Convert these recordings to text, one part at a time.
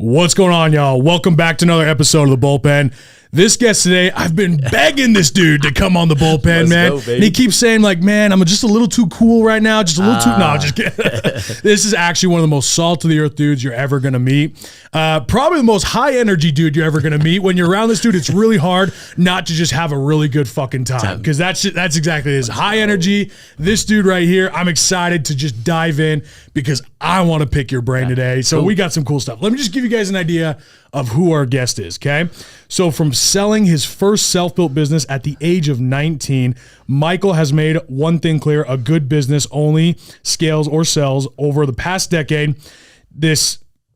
What's going on, y'all? Welcome back to another episode of The Bullpen. This guest today, I've been begging this dude to come on The Bullpen, man. Go, and he keeps saying, like, man, I'm just a little too cool right now. Just a little too... No, just kidding. This is actually one of the most salt-of-the-earth dudes you're ever going to meet. Probably the most high-energy dude you're ever going to meet. When you're around this dude, it's really hard not to just have a really good fucking time. Because that's exactly his high energy. This dude right here, I'm excited to just dive in because I want to pick your brain today. So we got some cool stuff. Let me just give you guys an idea of who our guest is, okay? So from selling his first self-built business at the age of 19, Michael has made one thing clear: a good business only scales or sells. Over the past decade,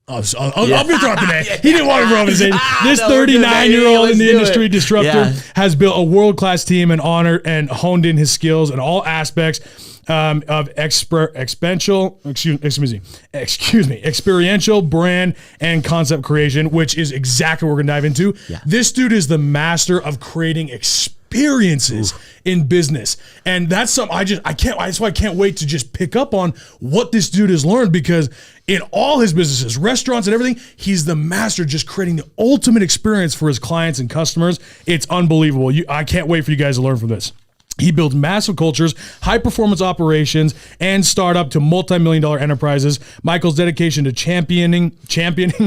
I'll be throwing today. He didn't want to throw his age. This 39-year-old in the industry disruptor has built a world-class team and honed in his skills in all aspects of experiential brand and concept creation, which is exactly what we're gonna dive into. This dude is the master of creating experiences in business, and that's something that's why I can't wait to just pick up on what this dude has learned, because in all his businesses, restaurants and everything, he's the master just creating the ultimate experience for his clients and customers. It's unbelievable. I can't wait for you guys to learn from this. He builds massive cultures, high-performance operations, and startup to multi-million-dollar enterprises. Michael's dedication to championing,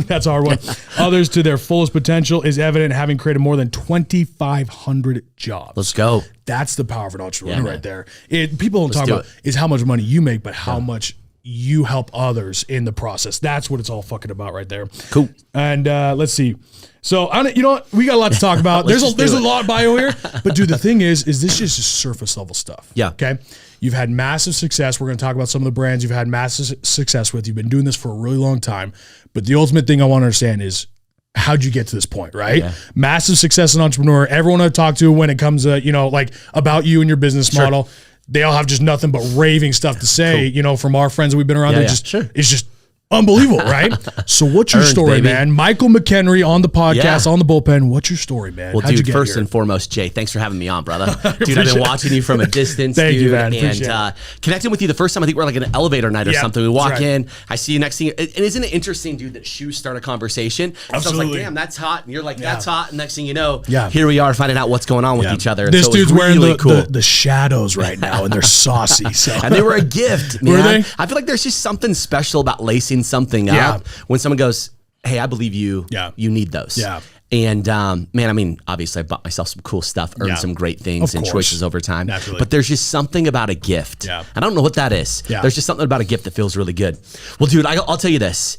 that's a hard one, others to their fullest potential is evident, having created more than 2,500 jobs. Let's go. That's the power of an entrepreneur right there. People don't talk about is how much money you make, but how much you help others in the process. That's what it's all fucking about right there. Cool. And let's see. So, you know what? We got a lot to talk about. There's a lot of bio here. But, dude, the thing is this is just surface level stuff. Yeah. Okay? You've had massive success. We're going to talk about some of the brands you've had massive success with. You've been doing this for a really long time. But the ultimate thing I want to understand is, how'd you get to this point, right? Yeah. Massive success as an entrepreneur. Everyone I talk to when it comes to, like about you and your business model, they all have just nothing but raving stuff to say, from our friends that we've been around. It's just unbelievable, right? So what's your story, man? Michael McHenry on the podcast, on the Bullpen. What's your story, man? Well, dude, first and foremost, Jay, thanks for having me on, brother. Dude, I've been watching you from a distance, Thank dude, you, man. and connecting with you the first time. I think we're like an elevator night or something. We walk in, I see you next thing, and isn't it interesting, dude, that shoes start a conversation? Absolutely. So I was like, damn, that's hot, and you're like, that's hot, and next thing you know, here we are finding out what's going on with each other. And this dude's wearing the shadows right now, and they're saucy. So. And they were a gift, man. Were they? I feel like there's just something special about lacing something up. When someone goes, hey, I believe you, you need those. Yeah. And man, I mean, obviously I bought myself some cool stuff, earned some great things and choices over time. Naturally. But there's just something about a gift. Yeah. I don't know what that is. Yeah. There's just something about a gift that feels really good. Well, dude, I'll tell you this.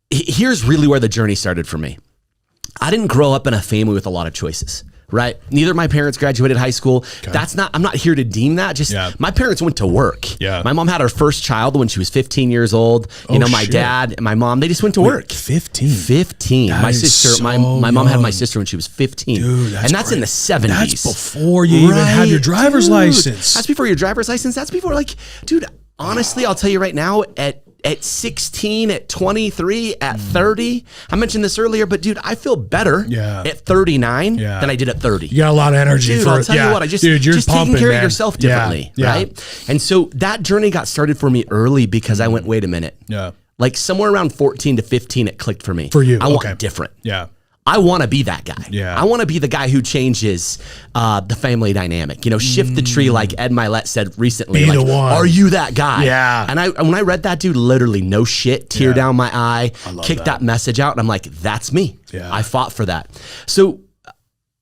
Here's really where the journey started for me. I didn't grow up in a family with a lot of choices. Right. Neither of my parents graduated high school. Okay. I'm not here to deem that. Just my parents went to work. Yeah. My mom had her first child when she was 15 years old. My dad and my mom, they just went to work. 15. My sister, my mom had my sister when she was 15. Dude, that's in the 70s. That's before you even had your driver's license. That's before your driver's license. That's before, like, dude, honestly, I'll tell you right now, at 16, at 23, at 30. I mentioned this earlier, but dude, I feel better at 39 than I did at 30. You got a lot of energy. Dude, I'll tell you what, you're just taking care of yourself differently, right? And so that journey got started for me early because I went, wait a minute. Yeah. Like somewhere around 14 to 15, it clicked for me. For you, I want different. Yeah. I want to be that guy. Yeah. I want to be the guy who changes the family dynamic. Shift the tree, like Ed Milet said recently. Be the one. Are you that guy? Yeah. And when I read that, dude, literally no shit, tear down my eye, kicked that message out, and I'm like, that's me. Yeah. I fought for that. So,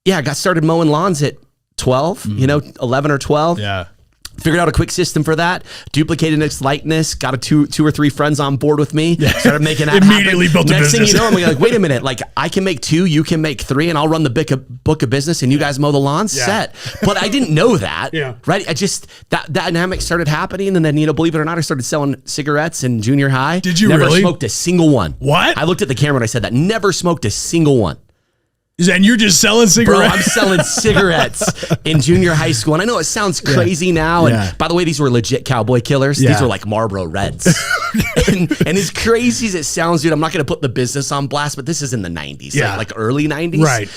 I got started mowing lawns at 12, 11 or 12. Yeah. Figured out a quick system for that, duplicated its likeness, got two or three friends on board with me, started making that Immediately built a business. Next thing you know, I'm like, wait a minute, like I can make 2, you can make 3, and I'll run the book of business and you guys mow the lawns, set. But I didn't know that, right? That dynamic started happening, and then, believe it or not, I started selling cigarettes in junior high. Did you never really? smoked a single one. What? I looked at the camera and I said that, never smoked a single one. And you're just selling cigarettes? Bro, I'm selling cigarettes in junior high school. And I know it sounds crazy now. And by the way, these were legit cowboy killers. These were like Marlboro Reds. And as crazy as it sounds, dude, I'm not going to put the business on blast, but this is in the 90s, like early 90s. Right.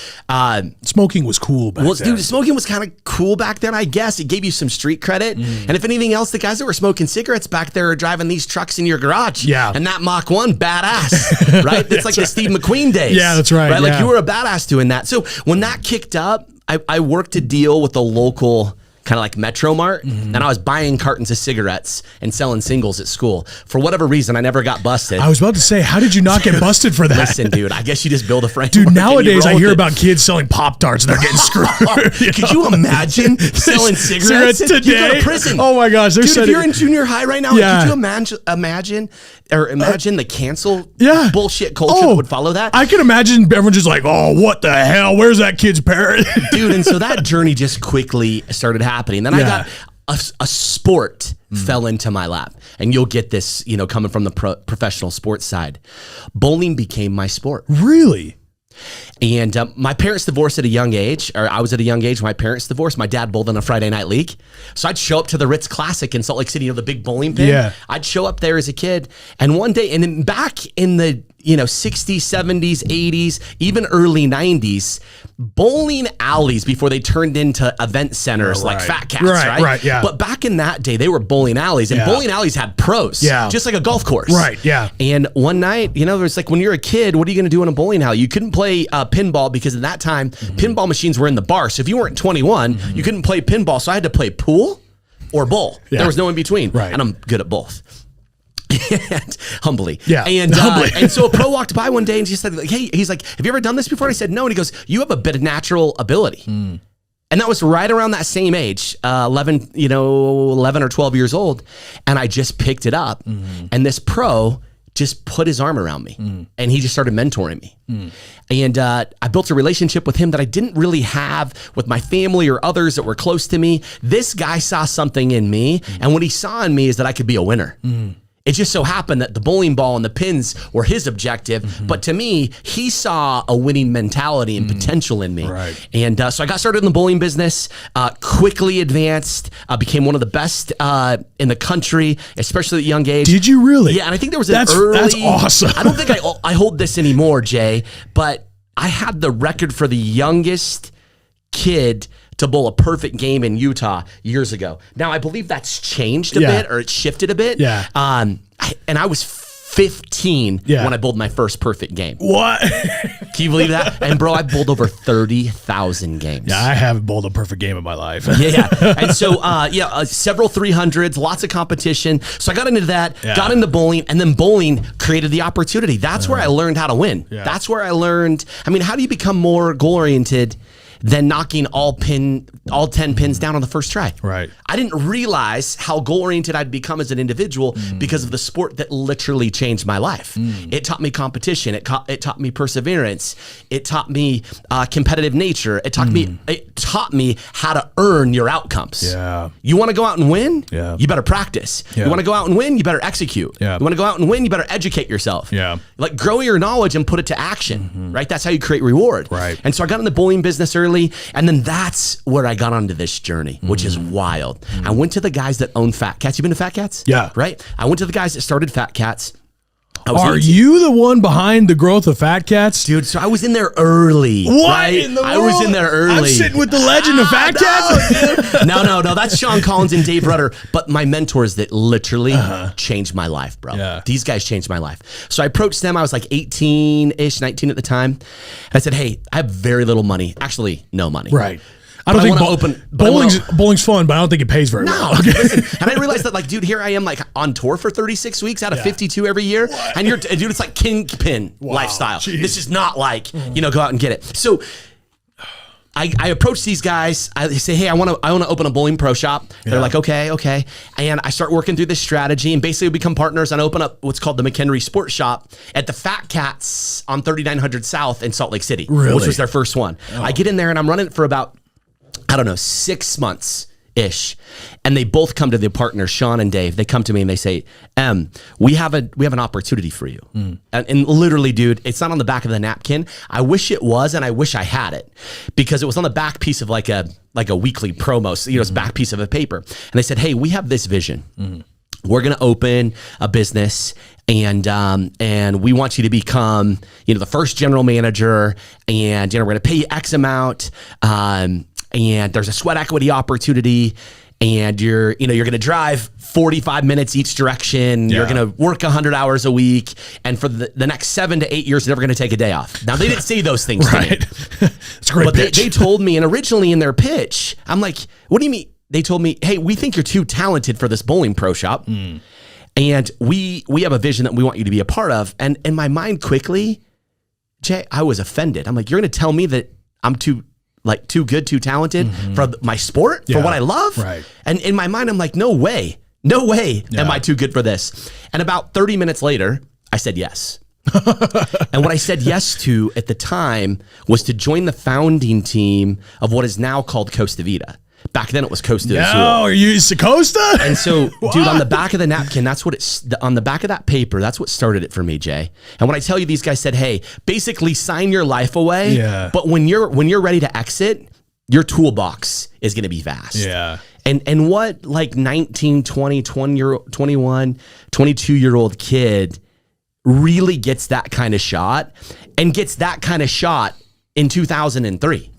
Smoking was cool back then. Dude, smoking was kind of cool back then, I guess. It gave you some street credit. And if anything else, the guys that were smoking cigarettes back there are driving these trucks in your garage. Yeah. And that Mach 1, badass, right? That's like the Steve McQueen days. Yeah, that's right. Like you were a badass doing that. So when that kicked up, I worked a deal with the local kind of like Metro Mart, and I was buying cartons of cigarettes and selling singles at school. For whatever reason, I never got busted. I was about to say, how did you not get busted for that? Listen, dude, I guess you just build a framework. Dude, nowadays I hear about kids selling Pop-Tarts and they're getting screwed. Could you imagine selling cigarettes today? You go to prison. Oh my gosh. Dude, if you're in junior high right now, could you imagine the cancel bullshit culture that would follow that? I can imagine everyone just like, oh, what the hell? Where's that kid's parent? Dude, and so that journey just quickly started happening. Then I got a sport fell into my lap. And you'll get this, coming from the professional sports side. Bowling became my sport. Really? And my parents divorced at a young age, or I was at a young age when my parents divorced. My dad bowled in a Friday night league. So I'd show up to the Ritz Classic in Salt Lake City, the big bowling pin. Yeah. I'd show up there as a kid. And one day, and then back in the 60s, 70s, 80s, even early 90s, bowling alleys before they turned into event centers like Fat Cats, right? Right, yeah. But back in that day, they were bowling alleys, and bowling alleys had pros, just like a golf course. Right, yeah. And one night, it's like when you're a kid, what are you going to do in a bowling alley? You couldn't play pinball because at that time, pinball machines were in the bar. So if you weren't 21, you couldn't play pinball. So I had to play pool or bowl. Yeah. There was no in between. Right. And I'm good at both. And humbly. Yeah. And so a pro walked by one day and he said, hey, he's like, have you ever done this before? And I said, no. And he goes, you have a bit of natural ability. And that was right around that same age, 11 or 12 years old. And I just picked it up. And this pro just put his arm around me and he just started mentoring me. And I built a relationship with him that I didn't really have with my family or others that were close to me. This guy saw something in me. And what he saw in me is that I could be a winner. It just so happened that the bowling ball and the pins were his objective. But to me, he saw a winning mentality and potential in me. Right. And so I got started in the bowling business, quickly advanced, became one of the best in the country, especially at a young age. Did you really? Yeah, and I think there was an early... That's awesome. I don't think I hold this anymore, Jay, but I had the record for the youngest kid to bowl a perfect game in Utah years ago. Now, I believe that's changed a bit, or it shifted a bit. Yeah. And I was 15 when I bowled my first perfect game. What? Can you believe that? And bro, I bowled over 30,000 games. Yeah, I haven't bowled a perfect game in my life. Yeah. And so, several 300s, lots of competition. So I got into that, got into bowling, and then bowling created the opportunity. That's where I learned how to win. Yeah. That's where I learned, how do you become more goal-oriented than knocking all 10 pins down on the first try? Right. I didn't realize how goal-oriented I'd become as an individual because of the sport that literally changed my life. It taught me competition. It taught me perseverance. It taught me competitive nature. It taught me how to earn your outcomes. Yeah. You want to go out and win? Yeah. You better practice. Yeah. You want to go out and win? You better execute. Yeah. You want to go out and win? You better educate yourself. Yeah. Like grow your knowledge and put it to action, right? That's how you create reward. Right. And so I got in the bowling business early, and then that's where I got onto this journey, which is wild. I went to the guys that own Fat Cats. You been to Fat Cats? Yeah. Right? I went to the guys that started Fat Cats. Are you the one behind the growth of Fat Cats? Dude, so I was in there early. What right? in the world? I was in there early. I'm sitting with the legend of Fat Cats? No. That's Sean Collins and Dave Rudder. But my mentors that literally changed my life, bro. Yeah. These guys changed my life. So I approached them. I was like 18-ish, 19 at the time. And I said, hey, I have very little money. Actually, no money. Right. I don't think bowling's fun, but I don't think it pays very well. No, listen, and I realized that, dude, here I am, on tour for 36 weeks out of 52 every year, and dude, it's like kingpin lifestyle. Jeez. This is not like go out and get it. So I approach these guys. I say, hey, I want to open a bowling pro shop. They're like, okay, and I start working through this strategy, and basically we become partners and open up what's called the McHenry Sports Shop at the Fat Cats on 3900 South in Salt Lake City, which was their first one. Oh. I get in there and I'm running it for about 6 months-ish. And they both come to the partners, Sean and Dave. They come to me and they say, we have an opportunity for you. And literally, dude, it's not on the back of the napkin. I wish it was, and I wish I had it, because it was on the back piece of like a weekly promo. So, it's back piece of a paper. And they said, hey, we have this vision. we're going to open a business and we want you to become, the first general manager, and, we're going to pay you X amount. And there's a sweat equity opportunity, and you're going to drive 45 minutes each direction. Yeah. You're going to work 100 hours a week. And for the next 7 to 8 years, you're never going to take a day off. Now, they didn't say those things to me. It's a great but pitch. They told me, and originally in their pitch, I'm like, what do you mean? They told me, hey, we think you're too talented for this bowling pro shop. And we have a vision that we want you to be a part of. And in my mind quickly, Jay, I was offended. I'm like, you're going to tell me that I'm too good, too talented for my sport, for what I love? Right. And in my mind, I'm like, no way am I too good for this. And about 30 minutes later, I said yes. And what I said yes to at the time was to join the founding team of what is now called Costa Vida. Back then it was Costa Azul. Are you Costa? And so, dude, on the back of the napkin, that's what on the back of that paper, that's what started it for me, Jay. And when I tell you, these guys said, hey, basically sign your life away. Yeah. But when you're ready to exit, your toolbox is going to be vast. Yeah. And what 19, 20, 21, 22-year-old kid really gets that kind of shot, and gets that kind of shot in 2003.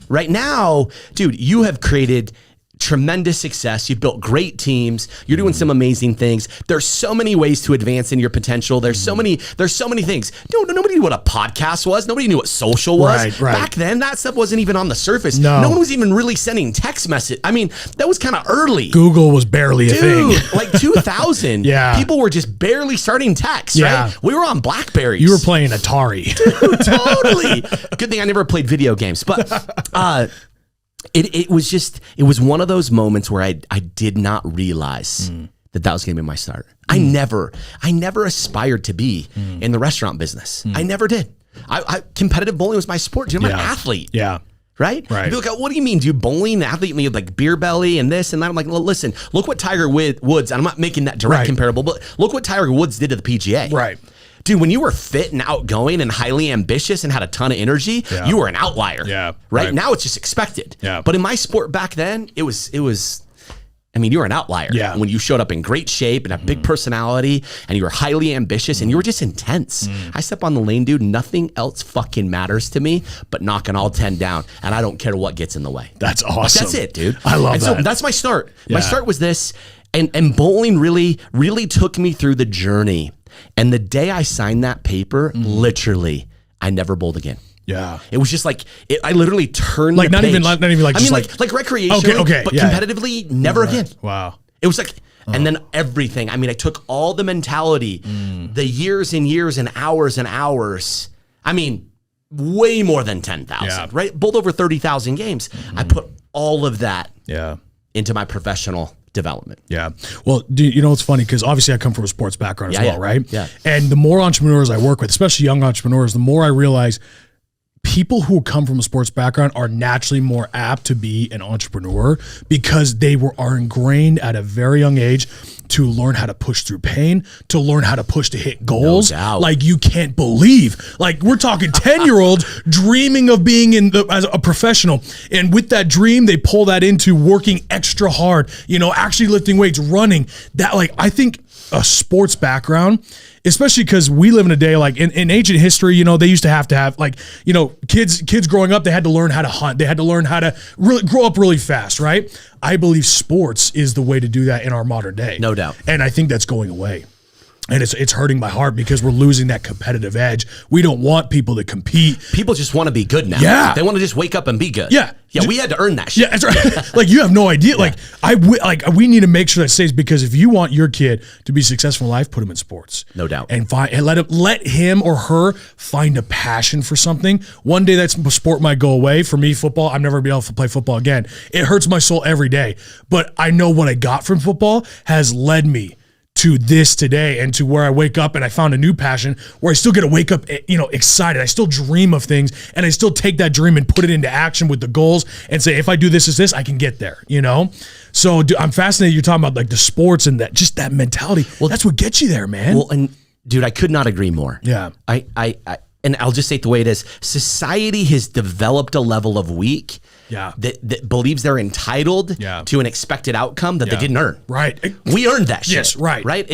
Right now, dude, you have created tremendous success. You've built great teams. You're doing some amazing things. There's so many ways to advance in your potential. There's so many things. Nobody knew what a podcast was. Nobody knew what social was. Right. Back then, that stuff wasn't even on the surface. No one was even really sending text message. I mean, that was kind of early. Google was barely a thing. Like 2000. Yeah. People were just barely starting text, right? We were on Blackberries. You were playing Atari. Dude, totally. Good thing I never played video games. But it was one of those moments where I did not realize that was going to be my start. I never aspired to be in the restaurant business. I never did. Competitive bowling was my sport. Dude, I'm an athlete. Yeah. Right? People go, what do you mean? Do you bowling, athlete, you mean like beer belly and this and that? I'm like, well, listen, look what Tiger Woods, and I'm not making that direct comparable, but look what Tiger Woods did to the PGA. Right. Dude, when you were fit and outgoing and highly ambitious and had a ton of energy, you were an outlier. Yeah. Right? Now it's just expected. Yeah. But in my sport back then, it was you were an outlier. Yeah. When you showed up in great shape and a big personality and you were highly ambitious and you were just intense. I step on the lane, dude, nothing else fucking matters to me but knocking all 10 down, and I don't care what gets in the way. That's awesome. That's it, dude. I love that. So that's my start. Yeah. My start was this, and bowling really took me through the journey. And the day I signed that paper, literally, I never bowled again. Yeah. It was just like, I literally turned like the page. not even like, I just mean, like recreationally, okay, but competitively, never again. Wow. It was like, and then everything. I mean, I took all the mentality, the years and years and hours. I mean, way more than 10,000, right? Bowled over 30,000 games. I put all of that into my professional development. Yeah. Well, it's funny because obviously I come from a sports background as well, right? Yeah. And the more entrepreneurs I work with, especially young entrepreneurs, the more I realize people who come from a sports background are naturally more apt to be an entrepreneur because they are ingrained at a very young age to learn how to push through pain, to learn how to push to hit goals. No doubt. Like you can't believe. Like we're talking 10-year-olds dreaming of being as a professional. And with that dream, they pull that into working extra hard, actually lifting weights, running. That I think a sports background, especially because we live in a day like in ancient history, they used to have kids growing up, they had to learn how to hunt. They had to learn how to really grow up really fast, right? I believe sports is the way to do that in our modern day. No doubt. And I think that's going away. And it's hurting my heart because we're losing that competitive edge. We don't want people to compete. People just want to be good now. Yeah. They want to just wake up and be good. Yeah. Yeah, we had to earn that shit. Yeah, that's right. Like you have no idea. Yeah. We need to make sure that stays, because if you want your kid to be successful in life, put him in sports. No doubt. And let him or her find a passion for something. One day that sport might go away. For me, football, I'm never gonna be able to play football again. It hurts my soul every day. But I know what I got from football has led me to this today, and to where I wake up and I found a new passion where I still get to wake up, excited. I still dream of things, and I still take that dream and put it into action with the goals and say, if I do this, I can get there, So I'm fascinated. You're talking about like the sports and that mentality. Well, that's what gets you there, man. Well, and dude, I could not agree more. Yeah. and I'll just say it the way it is, society has developed a level of weak that believes they're entitled to an expected outcome that they didn't earn. Right. We earned that shit. Yes, right. Right?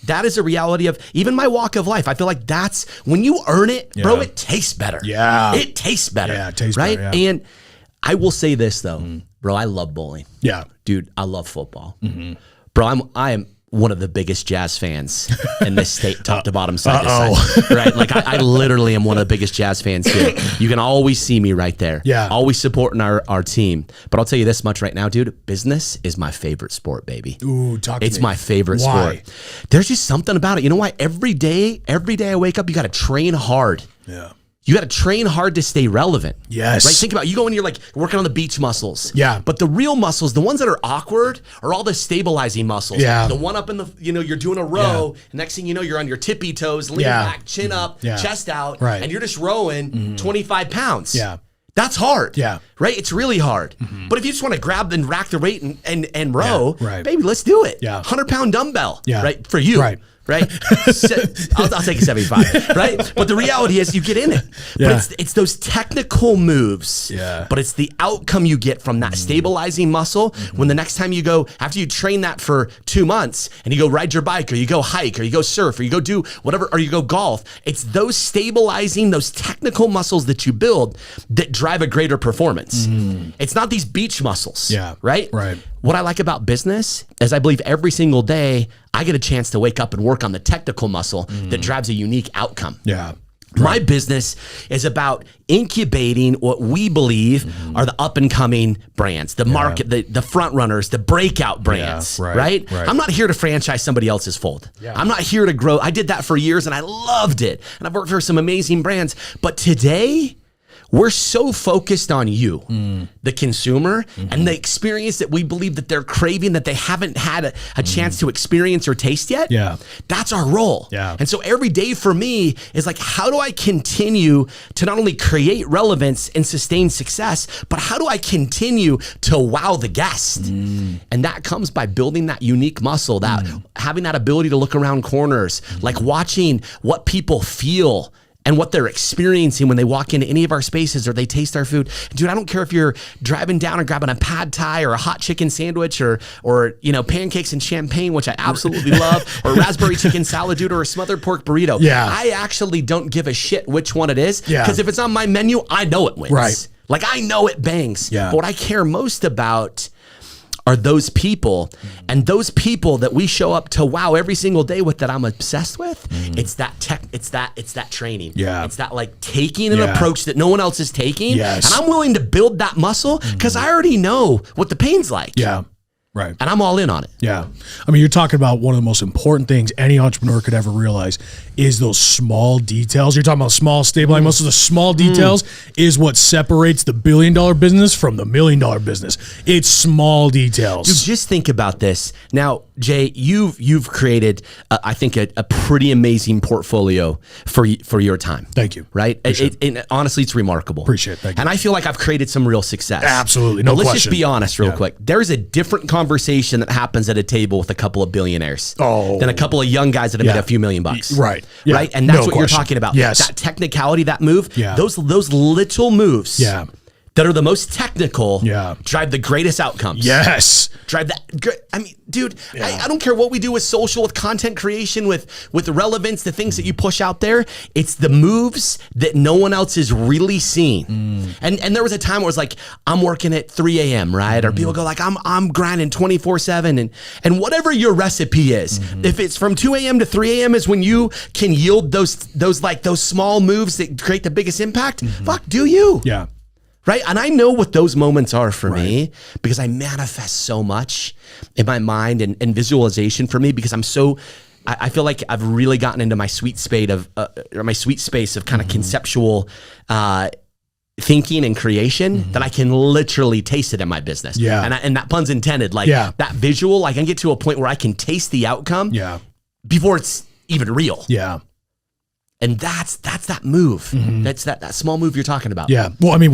That is a reality of even my walk of life. I feel like that's when you earn it, bro, it tastes better. Yeah. It tastes better. Yeah, it tastes right? better. Yeah. And I will say this though, bro, I love bowling. Yeah. Dude, I love football. Bro, I am one of the biggest Jazz fans in this state, top to bottom, side to side. Right? Like I literally am one of the biggest Jazz fans here. You can always see me right there. Yeah. Always supporting our team. But I'll tell you this much right now, dude. Business is my favorite sport, baby. Ooh, talk to me. It's my favorite Why? sport. There's just something about it. You know why? Every day I wake up, you got to train hard. Yeah. You got to train hard to stay relevant. Yes. Right? Think about it. You go and you're like working on the beach muscles. Yeah. But the real muscles, the ones that are awkward, are all the stabilizing muscles. Yeah. The one up in the, you're doing a row. And next thing you know, you're on your tippy toes, lean back, chin up, chest out. Right. And you're just rowing 25 pounds. Yeah. That's hard. Yeah. Right? It's really hard. But if you just want to grab and rack the weight and row, right. baby, let's do it. Yeah. 100-pound dumbbell. Yeah. Right? For you. Right. Right? I'll take a 75, right? But the reality is you get in it. But it's those technical moves. Yeah. But it's the outcome you get from that stabilizing muscle when the next time you go, after you train that for 2 months and you go ride your bike or you go hike or you go surf or you go do whatever or you go golf, it's those stabilizing, those technical muscles that you build that drive a greater performance. It's not these beach muscles. Yeah. Right? Right. What I like about business is I believe every single day I get a chance to wake up and work on the technical muscle that drives a unique outcome. Yeah. My business is about incubating what we believe are the up and coming brands, the market, the front runners, the breakout brands, right? I'm not here to franchise somebody else's fold. I'm not here to grow. I did that for years and I loved it. And I've worked for some amazing brands. But today, we're so focused on you, the consumer, and the experience that we believe that they're craving that they haven't had a chance to experience or taste yet. Yeah. That's our role. Yeah. And so every day for me is like, how do I continue to not only create relevance and sustain success, but how do I continue to wow the guest? And that comes by building that unique muscle, that having that ability to look around corners, like watching what people feel and what they're experiencing when they walk into any of our spaces or they taste our food. Dude, I don't care if you're driving down or grabbing a pad thai or a hot chicken sandwich or pancakes and champagne, which I absolutely love, or raspberry chicken salad, dude, or a smothered pork burrito. Yeah. I actually don't give a shit which one it is because if it's on my menu, I know it wins. Right. Like I know it bangs. Yeah. But what I care most about are those people, and those people that we show up to wow every single day with that I'm obsessed with. It's that it's that training. Yeah. It's that like taking an approach that no one else is taking. Yes. And I'm willing to build that muscle because I already know what the pain's like. Yeah. Right. And I'm all in on it. Yeah. I mean, you're talking about one of the most important things any entrepreneur could ever realize is those small details. You're talking about small stabilizing muscles. The small details is what separates the $1 billion business from the $1 million business. It's small details. Dude, just think about this. Now, Jay, you've created, I think, a pretty amazing portfolio for your time. Thank you. Right? And honestly, it's remarkable. Appreciate it. Thank you. And I feel like I've created some real success. Absolutely. No question. Let's just be honest real quick. There's a different conversation that happens at a table with a couple of billionaires than a couple of young guys that have made a few $million. Right. Yeah. Right. And that's what you're talking about. Yes. That technicality, that move, Yeah. those little moves that are the most technical drive the greatest outcomes. Yes. Drive that. I mean, dude, I don't care what we do with social, with content creation, with relevance, the things that you push out there. It's the moves that no one else is really seeing. And there was a time where it was like, I'm working at 3 a.m., right? Or people go like, I'm grinding 24/7. And whatever your recipe is, if it's from 2 a.m. to 3 a.m. is when you can yield those small moves that create the biggest impact, fuck, do you? Yeah. Right. And I know what those moments are for me because I manifest so much in my mind and visualization for me because I feel like I've really gotten into my sweet space of kind of conceptual thinking and creation that I can literally taste it in my business. Yeah. And that pun's intended, like that visual, like I can get to a point where I can taste the outcome before it's even real. Yeah. And that's that move. That's that small move you're talking about. Yeah. Well, I mean,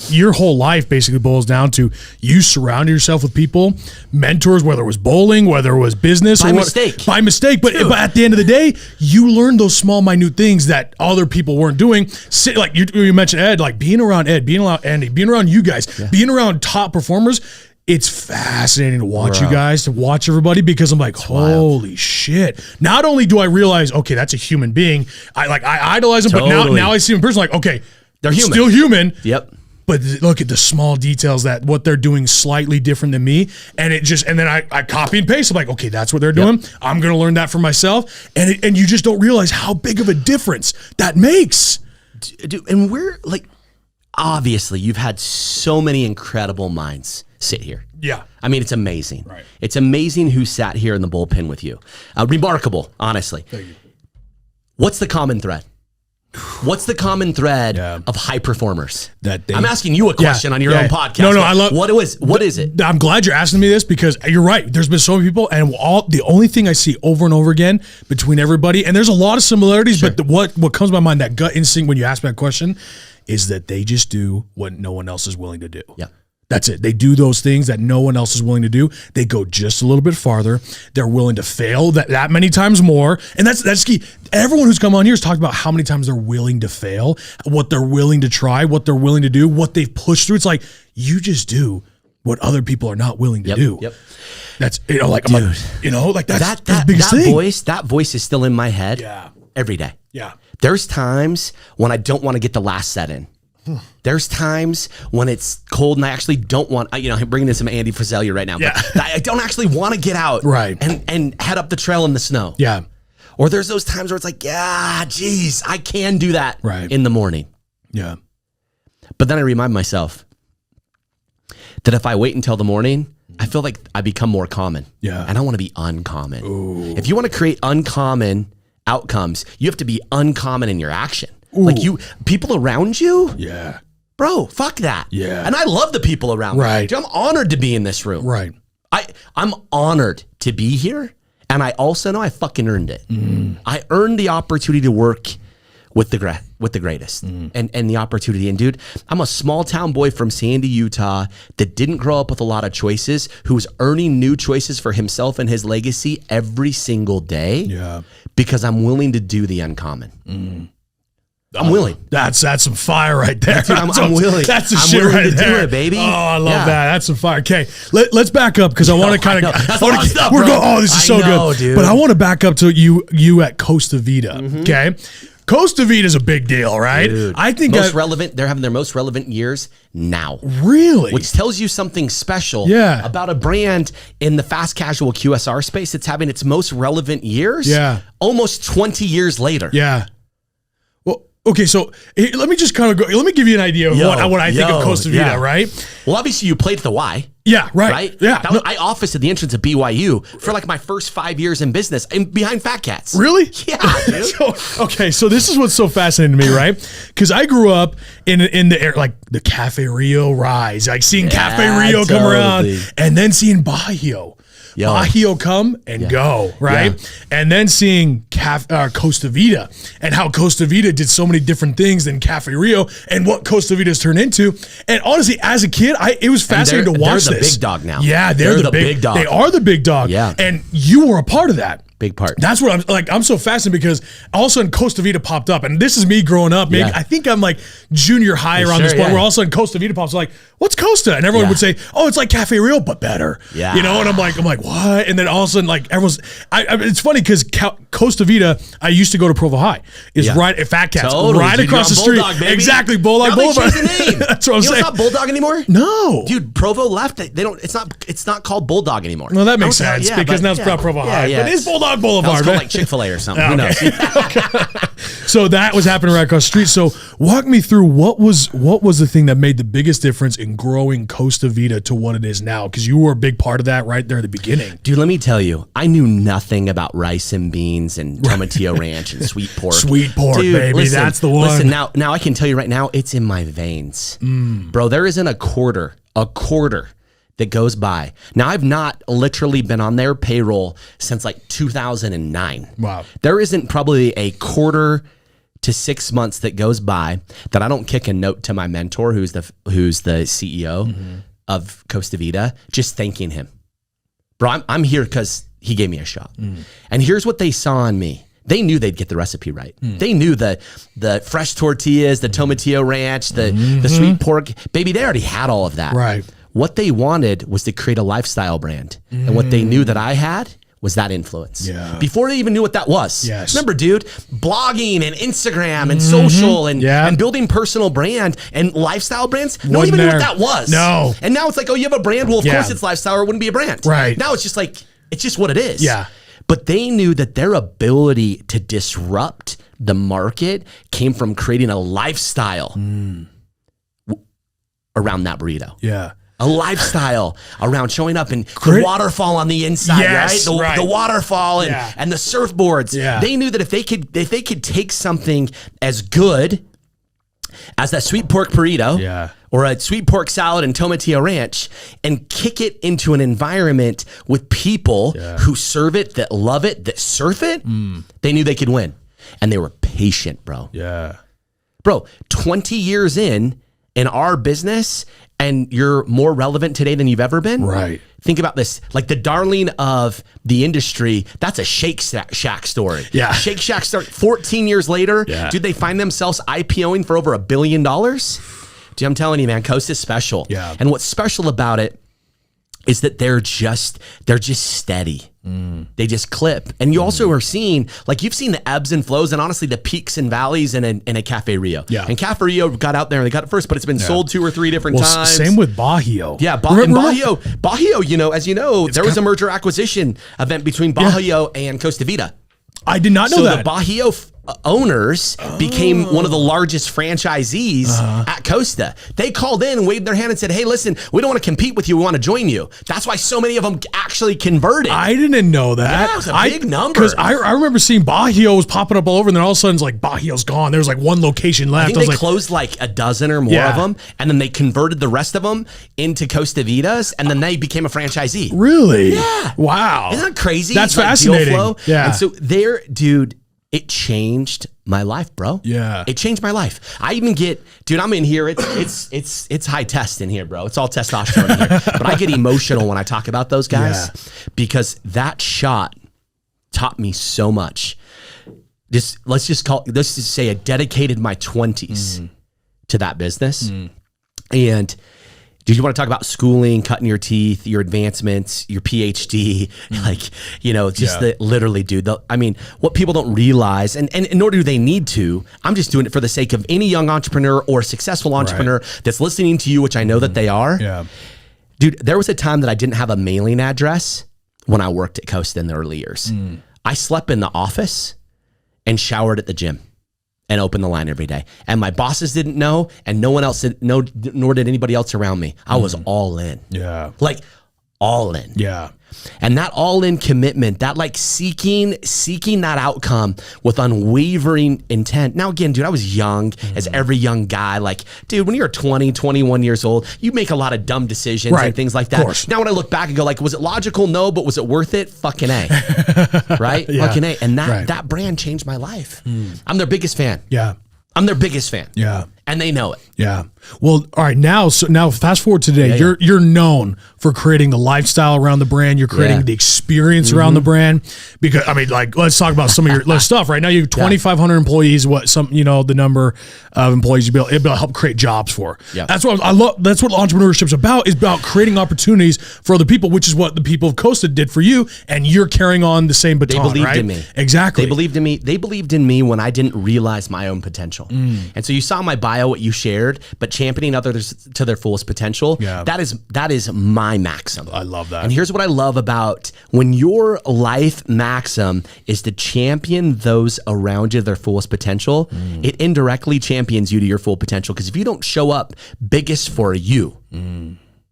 your whole life basically boils down to you surrounding yourself with people, mentors, whether it was bowling, whether it was business, by mistake. By mistake. But at the end of the day, you learn those small, minute things that other people weren't doing. Like you mentioned Ed, like being around Ed, being around Andy, being around you guys, being around top performers. It's fascinating to watch you guys, to watch everybody, because I'm like, holy shit. Not only do I realize, okay, that's a human being. I idolize them, but now I see them in person, like, okay, they're human. Still human. Yep. But look at the small details that what they're doing slightly different than me. And then I copy and paste. I'm like, okay, that's what they're doing. I'm going to learn that for myself. And you just don't realize how big of a difference that makes. Dude, and we're like, obviously you've had so many incredible minds sit here. Yeah. I mean, it's amazing. Right. It's amazing who sat here in the bullpen with you. Remarkable, honestly. Thank you. What's the common thread? What's the common thread of high performers? I'm asking you a question on your own podcast. No, I love what is it? I'm glad you're asking me this, because you're right. There's been so many people, and the only thing I see over and over again between everybody, and there's a lot of similarities, but what comes to my mind, that gut instinct when you ask me that question, is that they just do what no one else is willing to do. Yeah. That's it. They do those things that no one else is willing to do. They go just a little bit farther. They're willing to fail that many times more. And that's key. Everyone who's come on here has talked about how many times they're willing to fail, what they're willing to try, what they're willing to do, what they've pushed through. It's like, you just do what other people are not willing to do. Yep. That's, like, I'm like, that's the biggest thing. Voice, that voice is still in my head every day. Yeah. There's times when I don't want to get the last set in. There's times when it's cold and I actually don't want, I'm bringing this to Andy Frizell right now, but I don't actually want to get out and head up the trail in the snow. Yeah. Or there's those times where it's like, geez, I can do that in the morning. Yeah. But then I remind myself that if I wait until the morning, I feel like I become more common. Yeah. And I want to be uncommon. Ooh. If you want to create uncommon outcomes, you have to be uncommon in your action. Ooh. Like people around you. Yeah. Bro, fuck that. Yeah. And I love the people around me. Dude, I'm honored to be in this room. Right. I'm honored to be here. And I also know I fucking earned it. I earned the opportunity to work with the greatest and the opportunity. And dude, I'm a small town boy from Sandy, Utah that didn't grow up with a lot of choices, who was earning new choices for himself and his legacy every single day. Yeah. Because I'm willing to do the uncommon. I'm willing. That's some fire right there. Dude, I'm willing. That's the shit right there. Do it, baby. Oh, I love that. That's some fire. Okay, let's back up, because I want to kind of. This is so good. Dude. But I want to back up to you at Costa Vida. Okay. Costa Vida is a big deal, right? Dude, I think relevant. They're having their most relevant years now. Really? Which tells you something special about a brand in the fast casual QSR space that's having its most relevant years. Almost 20 years later. Yeah. Okay, so let me just kind of go. Let me give you an idea of what I think of Costa Vida, right? Well, obviously you played at the Y. Yeah, right. Yeah. I officed at the entrance of BYU for like my first 5 years in business, and behind Fat Cats. Really? Yeah, dude. So this is what's so fascinating to me, right? Because I grew up in the air, like the Cafe Rio rise, like seeing Cafe Rio come around, and then seeing Bajío. Bajío come and go, right? And then seeing Costa Vida, and how Costa Vida did so many different things than Cafe Rio, and what Costa Vida has turned into. And honestly, as a kid, it was fascinating to watch this. They're the big dog now. Yeah, they're the big dog. They are the big dog. Yeah. And you were a part of that. Big part. That's what I'm like. I'm so fascinated because all of a sudden Costa Vida popped up, and this is me growing up. Maybe I think I'm like junior high around this point where all of a sudden Costa Vida pops. Like, what's Costa? And everyone would say, "Oh, it's like Cafe Rio, but better." Yeah. And I'm like, what? And then all of a sudden, like everyone's. It's funny because Costa Vida, I used to go to Provo High. Is right at Fat Cats, right across the street. Bulldog, baby. Exactly, Bulldog Boulevard. That's what I'm saying. It's not Bulldog anymore. No, dude, Provo left. They don't. It's not called Bulldog anymore. Well, that makes sense because now it's Provo High. But it's Bulldog Boulevard. It's called like Chick-fil-A or something. Who knows? So that was happening right across the street. So walk me through what was the thing that made the biggest difference in growing Costa Vida to what it is now? Because you were a big part of that right there at the beginning. Dude, let me tell you, I knew nothing about rice and beans and tomatillo ranch and sweet pork. Sweet pork, dude, baby, listen, that's the one. Listen, now I can tell you right now, it's in my veins. Bro, there isn't a quarter that goes by. Now, I've not literally been on their payroll since like 2009. Wow. There isn't probably a quarter to 6 months that goes by that I don't kick a note to my mentor, who's the CEO of Costa Vida, just thanking him. Bro, I'm here because he gave me a shot. And here's what they saw in me. They knew they'd get the recipe right. They knew the fresh tortillas, the tomatillo ranch, the sweet pork. Baby, they already had all of that. Right. What they wanted was to create a lifestyle brand. And what they knew that I had was that influence. Yeah. Before they even knew what that was. Yes. Remember, dude, blogging and Instagram and social and building personal brand and lifestyle brands, no one even knew what that was. No. And now it's like, oh, you have a brand? Well, of course it's lifestyle or it wouldn't be a brand. Right. Now it's just like, it's just what it is. Yeah. But they knew that their ability to disrupt the market came from creating a lifestyle around that burrito. Yeah. A lifestyle around showing up and the waterfall on the inside, right? The waterfall and the surfboards. Yeah. They knew that if they could take something as good as that sweet pork burrito or a sweet pork salad and tomatillo ranch and kick it into an environment with people who serve it, that love it, that surf it, they knew they could win. And they were patient, bro. Yeah. Bro, 20 years in our business, and you're more relevant today than you've ever been. Right. Think about this. Like the darling of the industry, that's a Shake Shack story. Yeah. Shake Shack story. 14 years later, dude, they find themselves IPOing for over $1 billion. Dude, I'm telling you, man, Coast is special. Yeah. And what's special about it is that they're just steady. They just clip. And you also are seeing, like you've seen the ebbs and flows and honestly the peaks and valleys in a Cafe Rio. Yeah. And Cafe Rio got out there and they got it first, but it's been sold 2 or 3 different times. Same with Bajío. Yeah, Bajío, you know, as you know, there was a merger acquisition event between Bajío and Costa Vida. I did not know that. So the Bajío owners became one of the largest franchisees at Costa. They called in and waved their hand and said, hey, listen, we don't want to compete with you. We want to join you. That's why so many of them actually converted. I didn't know that. Yeah, it was a big number. Because I remember seeing Bajío was popping up all over, and then all of a sudden it's like Bajío's gone. There was like one location left. I think they closed like a dozen or more of them, and then they converted the rest of them into Costa Vidas, and then they became a franchisee. Really? Yeah. Wow. Isn't that crazy? That's fascinating. Deal flow. Yeah. And so there, dude, it changed my life, bro. Yeah. It changed my life. I even get, dude, I'm in here. It's high test in here, bro. It's all testosterone in here. But I get emotional when I talk about those guys because that shot taught me so much. Let's just say I dedicated my 20s to that business. And dude, you want to talk about schooling, cutting your teeth, your advancements, your PhD, like, you know, just literally, dude. I mean, what people don't realize, and nor do they need to, I'm just doing it for the sake of any young entrepreneur or successful entrepreneur that's listening to you, which I know that they are. Yeah. Dude, there was a time that I didn't have a mailing address when I worked at Costa in the early years. I slept in the office and showered at the gym and opened the line every day. And my bosses didn't know, and no one else did, nor did anybody else around me. I was all in. Yeah. Like all in. Yeah. And that all in commitment, that like seeking that outcome with unwavering intent. Now again, dude, I was young as every young guy. Like, dude, when you're 20, 21 years old, you make a lot of dumb decisions and things like that. Now when I look back and go like, was it logical? No, but was it worth it? Fucking A. Right? Fucking A. And that brand changed my life. I'm their biggest fan. Yeah. I'm their biggest fan. Yeah. And they know it. Yeah. Well, all right. Now fast forward to today. You're known for creating the lifestyle around the brand. You're creating the experience around the brand. Because I mean, like, let's talk about some of your stuff right now. You have 2,500 employees. The number of employees you'll be able to help create jobs for. Yeah. That's what I love. That's what entrepreneurship's about. Is about creating opportunities for other people, which is what the people of Costa did for you, and you're carrying on the same baton. They believed in me. Exactly. They believed in me. They believed in me when I didn't realize my own potential. And so you saw my bio, what you shared, but championing others to their fullest potential. Yeah. That is my maxim. I love that. And here's what I love about when your life maxim is to champion those around you to their fullest potential, it indirectly champions you to your full potential. Because if you don't show up biggest for you,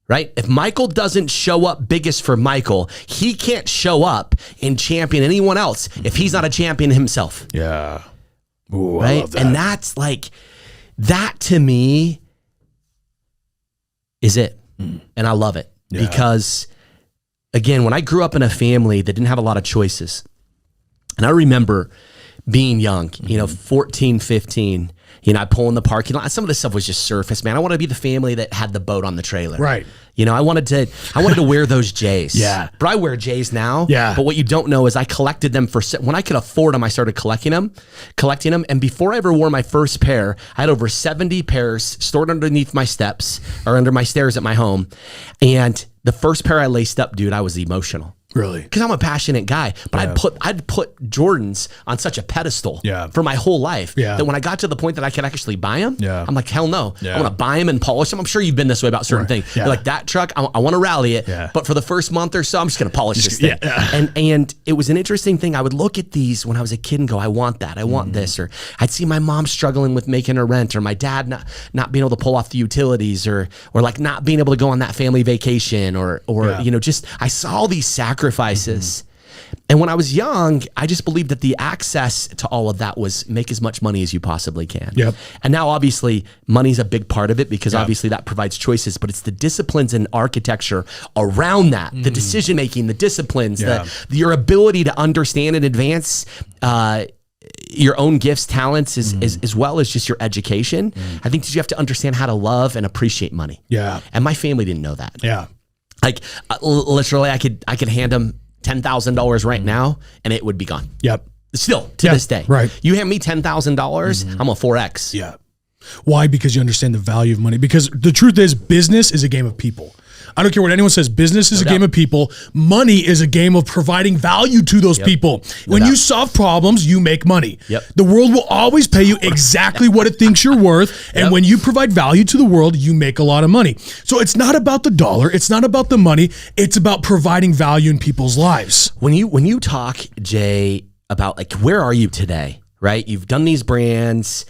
right? If Michael doesn't show up biggest for Michael, he can't show up and champion anyone else if he's not a champion himself. Yeah. Ooh, right? I love that. And that's like, that to me is it. And I love it because, again, when I grew up in a family that didn't have a lot of choices, and I remember, being young, 14, 15, I pull in the parking lot. Some of this stuff was just surface, man. I want to be the family that had the boat on the trailer. Right. I wanted to wear those J's. Yeah. But I wear J's now. Yeah. But what you don't know is I collected them when I could afford them, I started collecting them. And before I ever wore my first pair, I had over 70 pairs stored underneath my steps or under my stairs at my home. And the first pair I laced up, dude, I was emotional. Really? Because I'm a passionate guy, but I'd put Jordans on such a pedestal for my whole life that when I got to the point that I could actually buy them, I'm like, hell no. I want to buy them and polish them. I'm sure you've been this way about certain things. You're like, that truck, I want to rally it, but for the first month or so, I'm just going to polish this thing. And it was an interesting thing. I would look at these when I was a kid and go, I want that. I want this. Or I'd see my mom struggling with making her rent, or my dad not being able to pull off the utilities, or like not being able to go on that family vacation, or just I saw all these sacrifices. And when I was young, I just believed that the access to all of that was make as much money as you possibly can. Yep. And now obviously money's a big part of it, because obviously that provides choices, but it's the disciplines and architecture around that, the decision-making, the disciplines, your ability to understand and advance your own gifts, talents, as well as just your education. I think that you have to understand how to love and appreciate money. Yeah. And my family didn't know that. Yeah. Like literally, I could hand them $10,000 right now, and it would be gone. Yep. Still to this day. Right. You hand me $10,000, I'm a 4X. Yeah. Why? Because you understand the value of money. Because the truth is, business is a game of people. I don't care what anyone says. Business is a game of people. Money is a game of providing value to those people. When you solve problems, you make money. The world will always pay you exactly what it thinks you're worth. And when you provide value to the world, you make a lot of money. So it's not about the dollar. It's not about the money. It's about providing value in people's lives. When you talk, Jay, about like, where are you today, right? You've done these brands,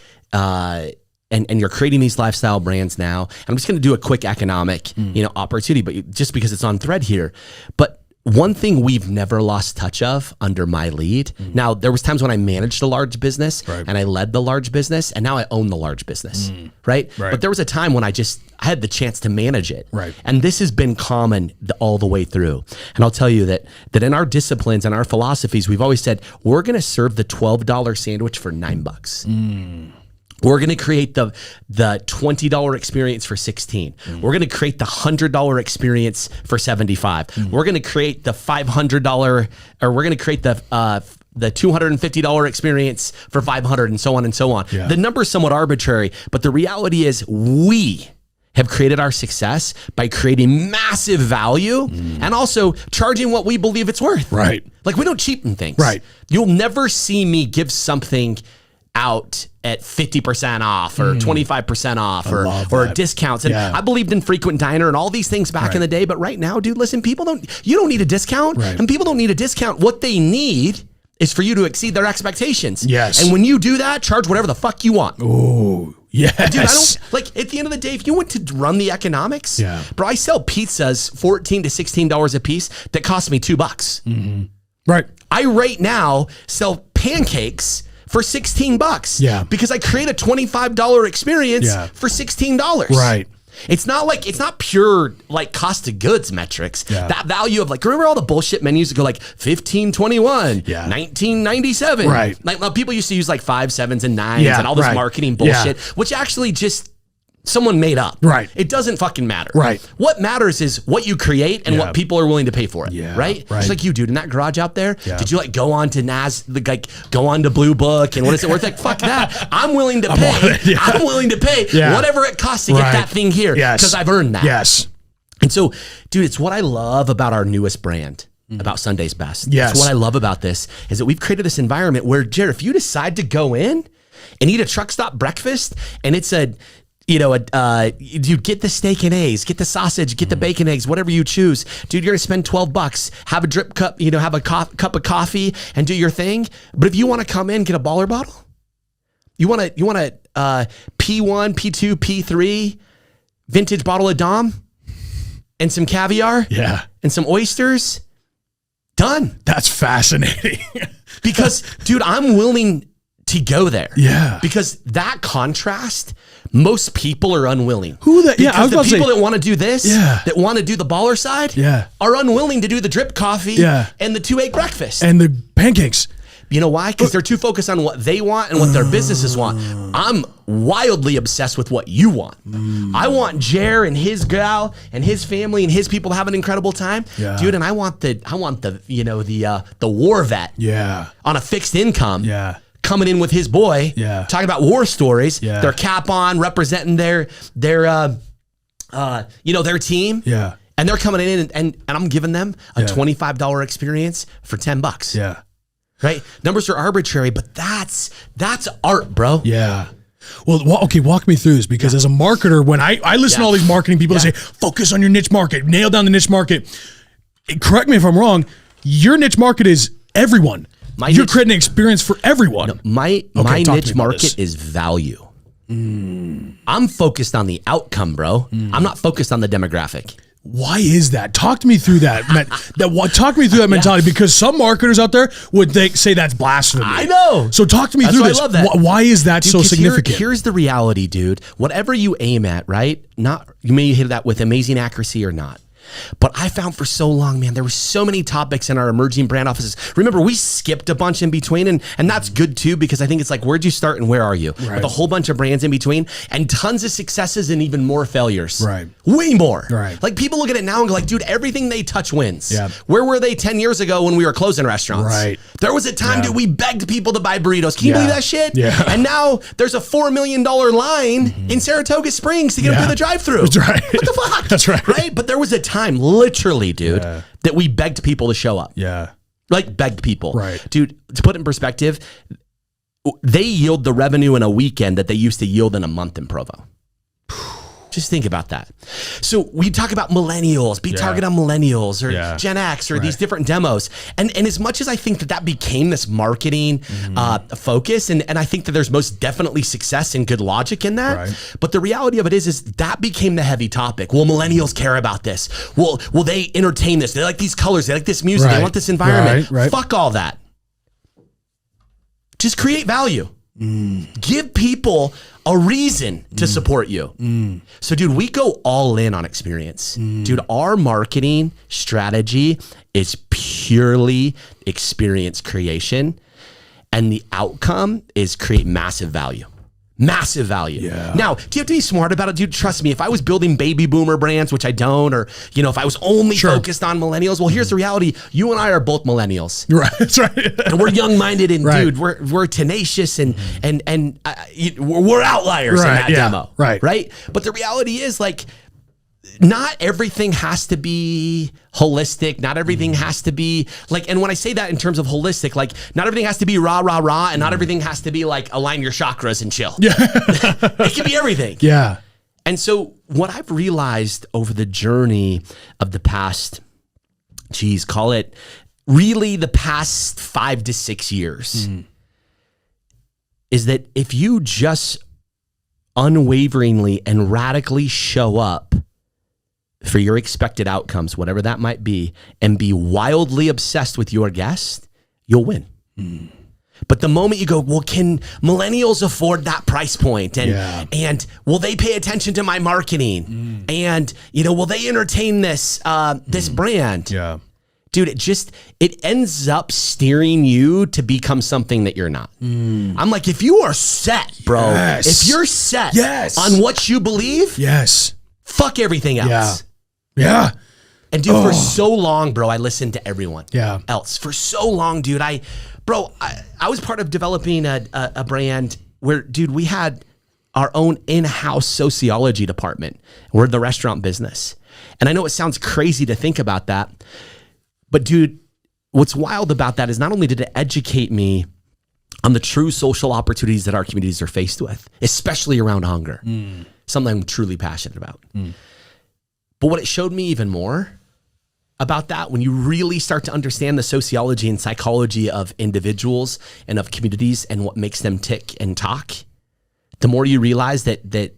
and you're creating these lifestyle brands now. I'm just going to do a quick economic, opportunity, but just because it's on thread here. But one thing we've never lost touch of under my lead. Now, there was times when I managed a large business and I led the large business, and now I own the large business, right? But there was a time when I had the chance to manage it. And this has been common all the way through. And I'll tell you that in our disciplines and our philosophies, we've always said, we're going to serve the $12 sandwich for $9. We're going to create the $20 experience for $16. We're going to create the $100 experience for $75. We're going to create the $500, or we're going to create the $250 experience for $500, and so on and so on. The number is somewhat arbitrary, but the reality is we have created our success by creating massive value and also charging what we believe it's worth. Right. Like, we don't cheapen things. Right. You'll never see me give something out at 50% off or 25% off or discounts. And I believed in frequent diner and all these things back in the day. But right now, dude, listen, you don't need a discount, and people don't need a discount. What they need is for you to exceed their expectations. Yes. And when you do that, charge whatever the fuck you want. Oh, yes. Dude, I don't, like, at the end of the day, if you went to run the economics, bro, I sell pizzas $14 to $16 a piece that cost me $2. Right. I right now sell pancakes for $16 because I create a $25 experience for $16. Right. It's not pure like cost of goods metrics. That value of, like, remember all the bullshit menus that go like 1521, 1997. Right. Like, people used to use like 5, 7s, and 9s and all this marketing bullshit, which actually just someone made up. Right. It doesn't fucking matter. Right. What matters is what you create and what people are willing to pay for it. Right. Right. Just like you, dude, in that garage out there. Did you like go on to go on to Blue Book and what is it worth? Like, fuck that. I'm willing to pay. I'm willing to pay whatever it costs to get that thing here because I've earned that. Yes. And so, dude, it's what I love about our newest brand. About Sunday's Best. Yes. It's what I love about this is that we've created this environment where, Jared, if you decide to go in and eat a truck stop breakfast, and it's you get the steak and eggs, get the sausage, get the bacon eggs, whatever you choose. Dude, you're gonna spend $12, have a drip cup, have a cup of coffee and do your thing. But if you want to come in, get a baller bottle, you want a P1, P2, P3 vintage bottle of Dom and some caviar and some oysters, done. That's fascinating. Because, dude, I'm willing to go there. Yeah. Because that contrast, most people are unwilling. I was Because the about to people say, that want to do this, that want to do the baller side, are unwilling to do the drip coffee and the 2-egg breakfast. And the pancakes. You know why? Because they're too focused on what they want and what their businesses want. I'm wildly obsessed with what you want. I want Jer and his gal and his family and his people to have an incredible time, dude. And I want the you know, the war vet, on a fixed income, coming in with his boy, talking about war stories, their cap on, representing their you know, their team, and they're coming in and I'm giving them a $25 experience for $10. Right? Numbers are arbitrary, but that's art, bro. Well, okay, walk me through this, because as a marketer, when I listen to all these marketing people that say, focus on your niche market, nail down the niche market. Correct me if I'm wrong. Your niche market is everyone. You're creating an experience for everyone. No, my niche market is value. I'm focused on the outcome, bro. I'm not focused on the demographic. Why is that? Talk to me through that. Talk me through that mentality, because some marketers out there would say that's blasphemy. I know. So talk to me through this. I love that. Why is that so significant? Here's the reality, dude. Whatever you aim at, right? You may hit that with amazing accuracy or not. But I found for so long, man, there were so many topics in our emerging brand offices. Remember, we skipped a bunch in between, and that's good too, because I think it's like, where'd you start and where are you? With a whole bunch of brands in between, and tons of successes and even more failures. Way more. Like, people look at it now and go like, dude, everything they touch wins. Where were they 10 years ago when we were closing restaurants? There was a time, dude, we begged people to buy burritos. Can you believe that shit? And now there's a $4 million line in Saratoga Springs to get through the drive-thru. What the fuck? That's right. But there was a time, literally, dude, that we begged people to show up. Like, begged people. Dude, to put it in perspective, they yield the revenue in a weekend that they used to yield in a month in Provo. Just think about that. So we talk about millennials, target on millennials or Gen X or these different demos. And as much as I think that became this marketing focus, and I think that there's most definitely success and good logic in that, but the reality of it is that became the heavy topic. Well, millennials care about this. Will they entertain this? They like these colors. They like this music. They want this environment. Fuck all that. Just create value. Give people a reason to support you. So, dude, we go all in on experience. Dude, our marketing strategy is purely experience creation, and the outcome is create massive value. Massive value. Now, do you have to be smart about it, dude? Trust me, if I was building baby boomer brands, which I don't, or, you know, if I was only focused on millennials, well, here's the reality. You and I are both millennials. That's right. And we're young-minded, and dude, we're tenacious, and we're outliers in that demo. Right? But the reality is, like, not everything has to be holistic. Not everything has to be like, and when I say that in terms of holistic, like, not everything has to be rah, rah, rah, and not everything has to be like align your chakras and chill. It can be everything. And so what I've realized over the journey of the past, call it really the past 5 to 6 years, is that if you just unwaveringly and radically show up for your expected outcomes, whatever that might be, and be wildly obsessed with your guest, you'll win. But the moment you go, well, can millennials afford that price point? And will they pay attention to my marketing? And, you know, will they entertain this this brand? Dude, it ends up steering you to become something that you're not. I'm like, if you are set, bro, if you're set on what you believe, fuck everything else. And dude, for so long, bro, I listened to everyone else. For so long, dude, I was part of developing a brand where, dude, we had our own in-house sociology department. We're the restaurant business. And I know it sounds crazy to think about that, but dude, what's wild about that is not only did it educate me on the true social opportunities that our communities are faced with, especially around hunger, something I'm truly passionate about. But what it showed me even more about that, when you really start to understand the sociology and psychology of individuals and of communities and what makes them tick and talk, the more you realize that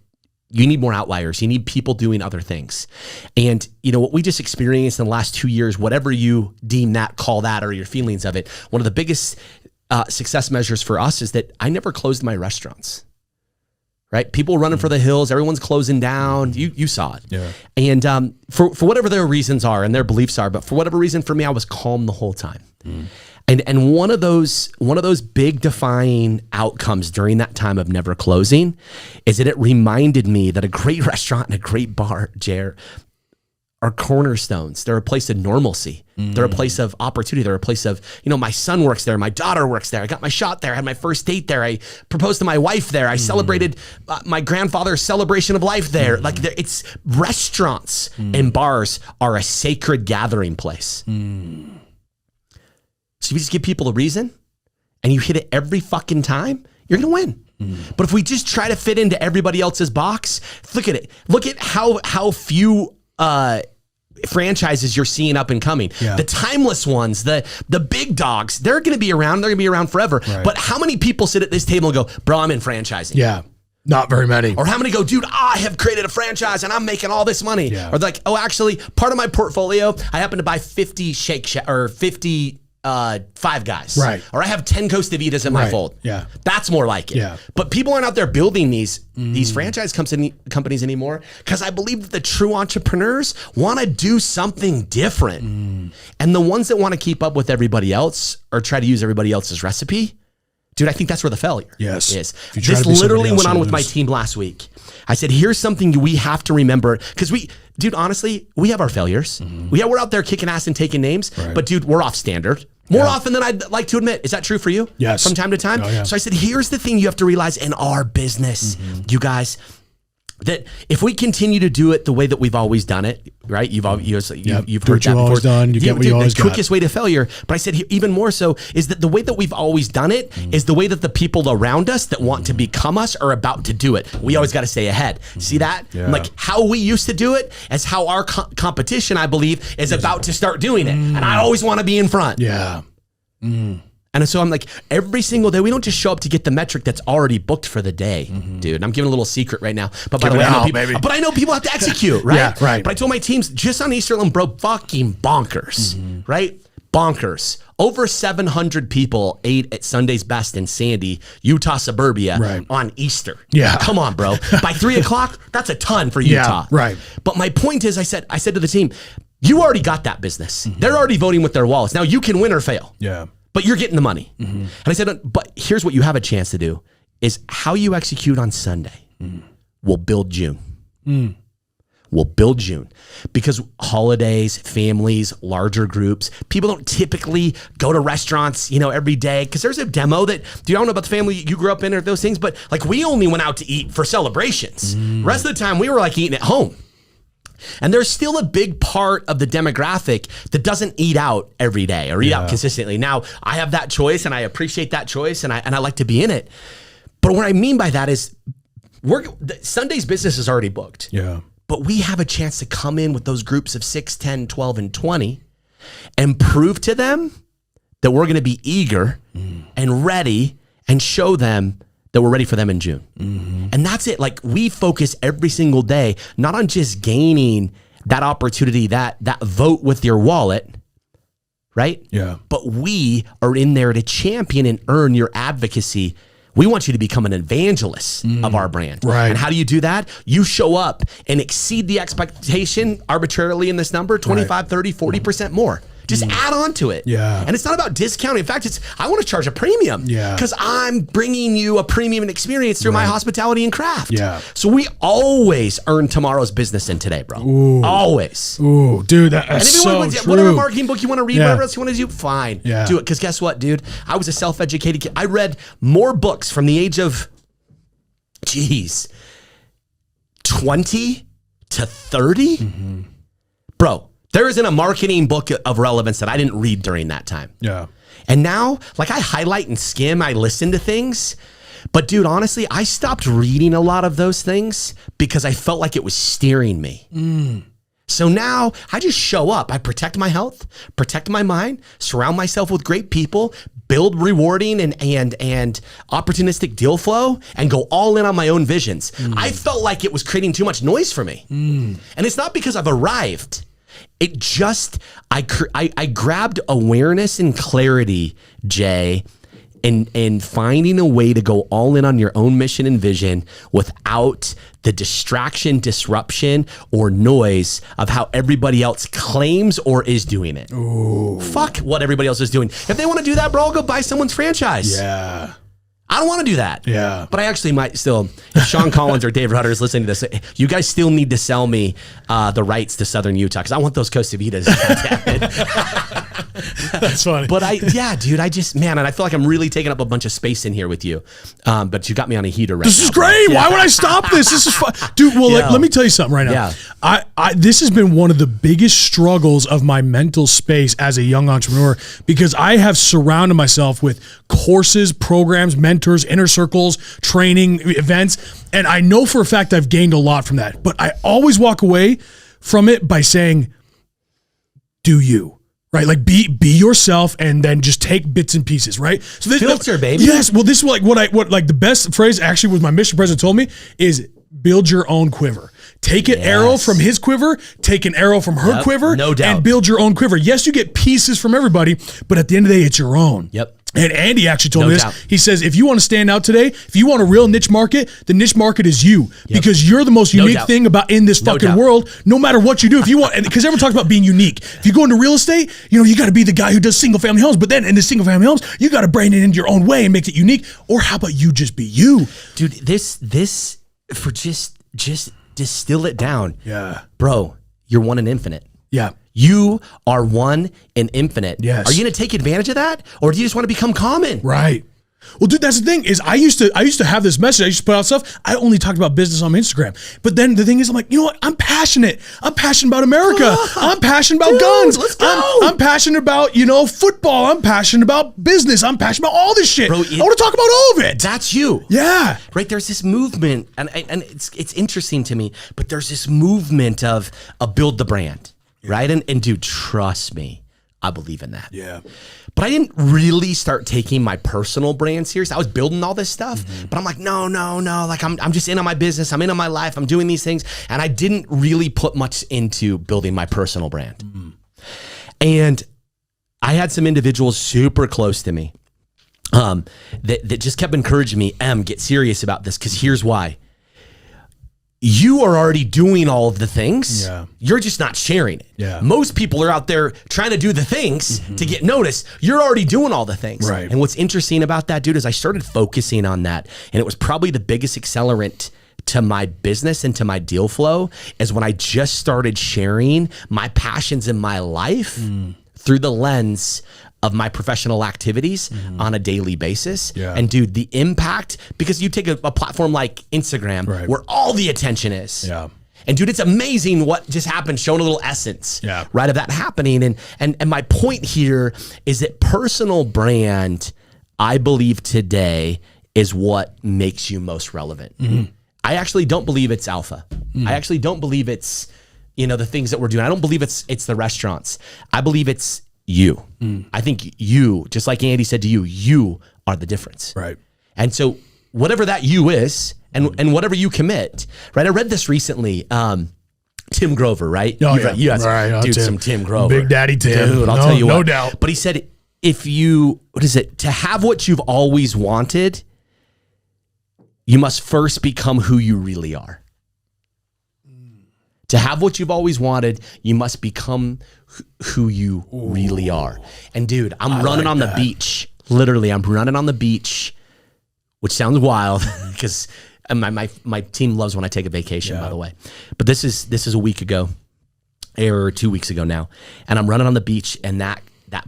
you need more outliers. You need people doing other things. And you know what we just experienced in the last 2 years, whatever you deem that, call that, or your feelings of it, one of the biggest success measures for us is that I never closed my restaurants. Right? People running for the hills, everyone's closing down. You saw it. And for whatever their reasons are and their beliefs are, but for whatever reason, for me, I was calm the whole time. And one of those big defining outcomes during that time of never closing is that it reminded me that a great restaurant and a great bar, Jer, are cornerstones. They're a place of normalcy. They're a place of opportunity. They're a place of, my son works there. My daughter works there. I got my shot there. I had my first date there. I proposed to my wife there. I celebrated my grandfather's celebration of life there. Like it's restaurants and bars are a sacred gathering place. So if you just give people a reason and you hit it every fucking time, you're going to win. But if we just try to fit into everybody else's box, look at it. Look at how few franchises you're seeing up and coming. The timeless ones, the big dogs, they're going to be around. They're going to be around forever. Right. But how many people sit at this table and go, bro, I'm in franchising? Yeah. Not very many. Or how many go, dude, I have created a franchise and I'm making all this money. Yeah. Or like, oh, actually, part of my portfolio, I happen to buy 50 Shake Shack or 50 Five Guys. Right. Or I have 10 Costa Vitas in my fold. Yeah. That's more like it. Yeah. But people aren't out there building these franchise companies anymore because I believe that the true entrepreneurs want to do something different. And the ones that want to keep up with everybody else or try to use everybody else's recipe, dude, I think that's where the failure is. This literally went on with my team last week. I said, here's something we have to remember because dude, honestly, we have our failures. We're out there kicking ass and taking names, but dude, we're off standard. More often than I'd like to admit. Is that true for you? Yes. From time to time? Oh, yeah. So I said, here's the thing you have to realize in our business, you guys, that if we continue to do it the way that we've always done it, right? You've heard that before. Done, you get what you always got. The quickest way to failure. But I said even more so is that the way that we've always done it is the way that the people around us that want to become us are about to do it. We always got to stay ahead. See that? Yeah. Like how we used to do it is how our competition, I believe, is about to start doing it. And I always want to be in front. Yeah. And so I'm like, every single day, we don't just show up to get the metric that's already booked for the day, dude. And I'm giving a little secret right now. But by the way, I know people have to execute, right? Yeah, right. But I told my teams just on Easterland, bro, fucking bonkers, right? Bonkers. Over 700 people ate at Sunday's Best in Sandy, Utah suburbia on Easter. Yeah. Come on, bro. By 3:00, that's a ton for Utah. Yeah, right. But my point is, I said to the team, you already got that business. They're already voting with their wallets. Now you can win or fail. Yeah. But you're getting the money. And I said, but here's what you have a chance to do is how you execute on Sunday will build June. Will build June because holidays, families, larger groups, people don't typically go to restaurants, every day because there's a demo that, I don't know about the family you grew up in or those things, but like we only went out to eat for celebrations. Rest of the time we were like eating at home. And there's still a big part of the demographic that doesn't eat out every day or eat out consistently. Now, I have that choice and I appreciate that choice and I like to be in it. But what I mean by that is Sunday's business is already booked. Yeah. But we have a chance to come in with those groups of 6, 10, 12, and 20 and prove to them that we're going to be eager and ready and show them that we're ready for them in June. And that's it. Like we focus every single day, not on just gaining that opportunity, that vote with your wallet, right? Yeah. But we are in there to champion and earn your advocacy. We want you to become an evangelist of our brand. Right. And how do you do that? You show up and exceed the expectation arbitrarily in this number, 25, 30, 40% more. Just add on to it. Yeah. And it's not about discounting. In fact, I want to charge a premium. Yeah. Because I'm bringing you a premium experience through my hospitality and craft. Yeah. So we always earn tomorrow's business in today, bro. Ooh. Always. Ooh, dude, that's so true. Whatever marketing book you want to read, whatever else you want to do, fine. Yeah. Do it. Because guess what, dude? I was a self-educated kid. I read more books from the age of, 20 to 30? Bro. There isn't a marketing book of relevance that I didn't read during that time. Yeah. And now, like I highlight and skim, I listen to things. But dude, honestly, I stopped reading a lot of those things because I felt like it was steering me. So now I just show up. I protect my health, protect my mind, surround myself with great people, build rewarding and opportunistic deal flow, and go all in on my own visions. I felt like it was creating too much noise for me. And it's not because I've arrived. It just, I grabbed awareness and clarity, Jay, and finding a way to go all in on your own mission and vision without the distraction, disruption, or noise of how everybody else claims or is doing it. Ooh. Fuck what everybody else is doing. If they want to do that, bro, I'll go buy someone's franchise. Yeah. I don't want to do that. Yeah. But I actually might still, if Sean Collins or Dave Rutter is listening to this, you guys still need to sell me the rights to Southern Utah because I want those Costa Vitas. That's funny. But dude, and I feel like I'm really taking up a bunch of space in here with you. But you got me on a heater right now. This is great. Why would I stop this? This is fun. Dude, well, let me tell you something right now. Yeah. This has been one of the biggest struggles of my mental space as a young entrepreneur because I have surrounded myself with courses, programs, mentors, inner circles, training, events, and I know for a fact I've gained a lot from that. But I always walk away from it by saying, do you. Right, like be yourself, and then just take bits and pieces. Right, so this filter, baby. Yes, well, this is what the best phrase actually was my mission president told me is build your own quiver. Take an arrow from his quiver, take an arrow from her quiver, no doubt, and build your own quiver. Yes, you get pieces from everybody, but at the end of the day, it's your own. Yep. And Andy actually told me this. Doubt. He says, if you want to stand out today, if you want a real niche market, the niche market is you because you're the most unique thing about in this fucking world, no matter what you do. If you want, because everyone talks about being unique. If you go into real estate, you got to be the guy who does single family homes. But then in the single family homes, you got to bring it into your own way and make it unique. Or how about you just be you? Dude, this for just distill it down. Yeah. Bro, you're one and infinite. Yeah. You are one and infinite. Yes. Are you going to take advantage of that? Or do you just want to become common? Right. Well, dude, that's the thing is I used to have this message. I used to put out stuff. I only talked about business on my Instagram. But then the thing is, I'm like, you know what? I'm passionate. I'm passioned about America. I'm passionate about guns. Let's go. I'm passionate about, football. I'm passionate about business. I'm passionate about all this shit. Bro, I want to talk about all of it. That's you. Yeah. Right. There's this movement, and it's interesting to me, but there's this movement of build the brand. Right. And dude, trust me, I believe in that. Yeah. But I didn't really start taking my personal brand serious. I was building all this stuff, but I'm like, no. Like I'm just in on my business. I'm in on my life. I'm doing these things. And I didn't really put much into building my personal brand. And I had some individuals super close to me that just kept encouraging me, get serious about this. Cause here's why. You are already doing all of the things. Yeah. You're just not sharing it. Yeah. Most people are out there trying to do the things to get noticed. You're already doing all the things. Right. And what's interesting about that, dude, is I started focusing on that. And it was probably the biggest accelerant to my business and to my deal flow is when I just started sharing my passions in my life through the lens of my professional activities on a daily basis. Yeah. And dude, the impact, because you take a platform like Instagram where all the attention is. Yeah. And dude, it's amazing what just happened, showing a little essence right of that happening. And my point here is that personal brand, I believe today, is what makes you most relevant. I actually don't believe it's alpha. I actually don't believe it's, the things that we're doing. I don't believe it's the restaurants. I believe it's you. I think you, just like Andy said to you, you are the difference. Right. And so whatever that you is and whatever you commit, right? I read this recently. Tim Grover, right? Oh, You had Tim. some Tim Grover. Big Daddy Tim. Dude, I'll tell you what. No doubt. But he said, to have what you've always wanted, you must first become who you really are. To have what you've always wanted, you must become who you really are. And dude, I'm running on the beach. Literally, I'm running on the beach, which sounds wild because my team loves when I take a vacation, by the way. But this is a week ago, or 2 weeks ago now. And I'm running on the beach and that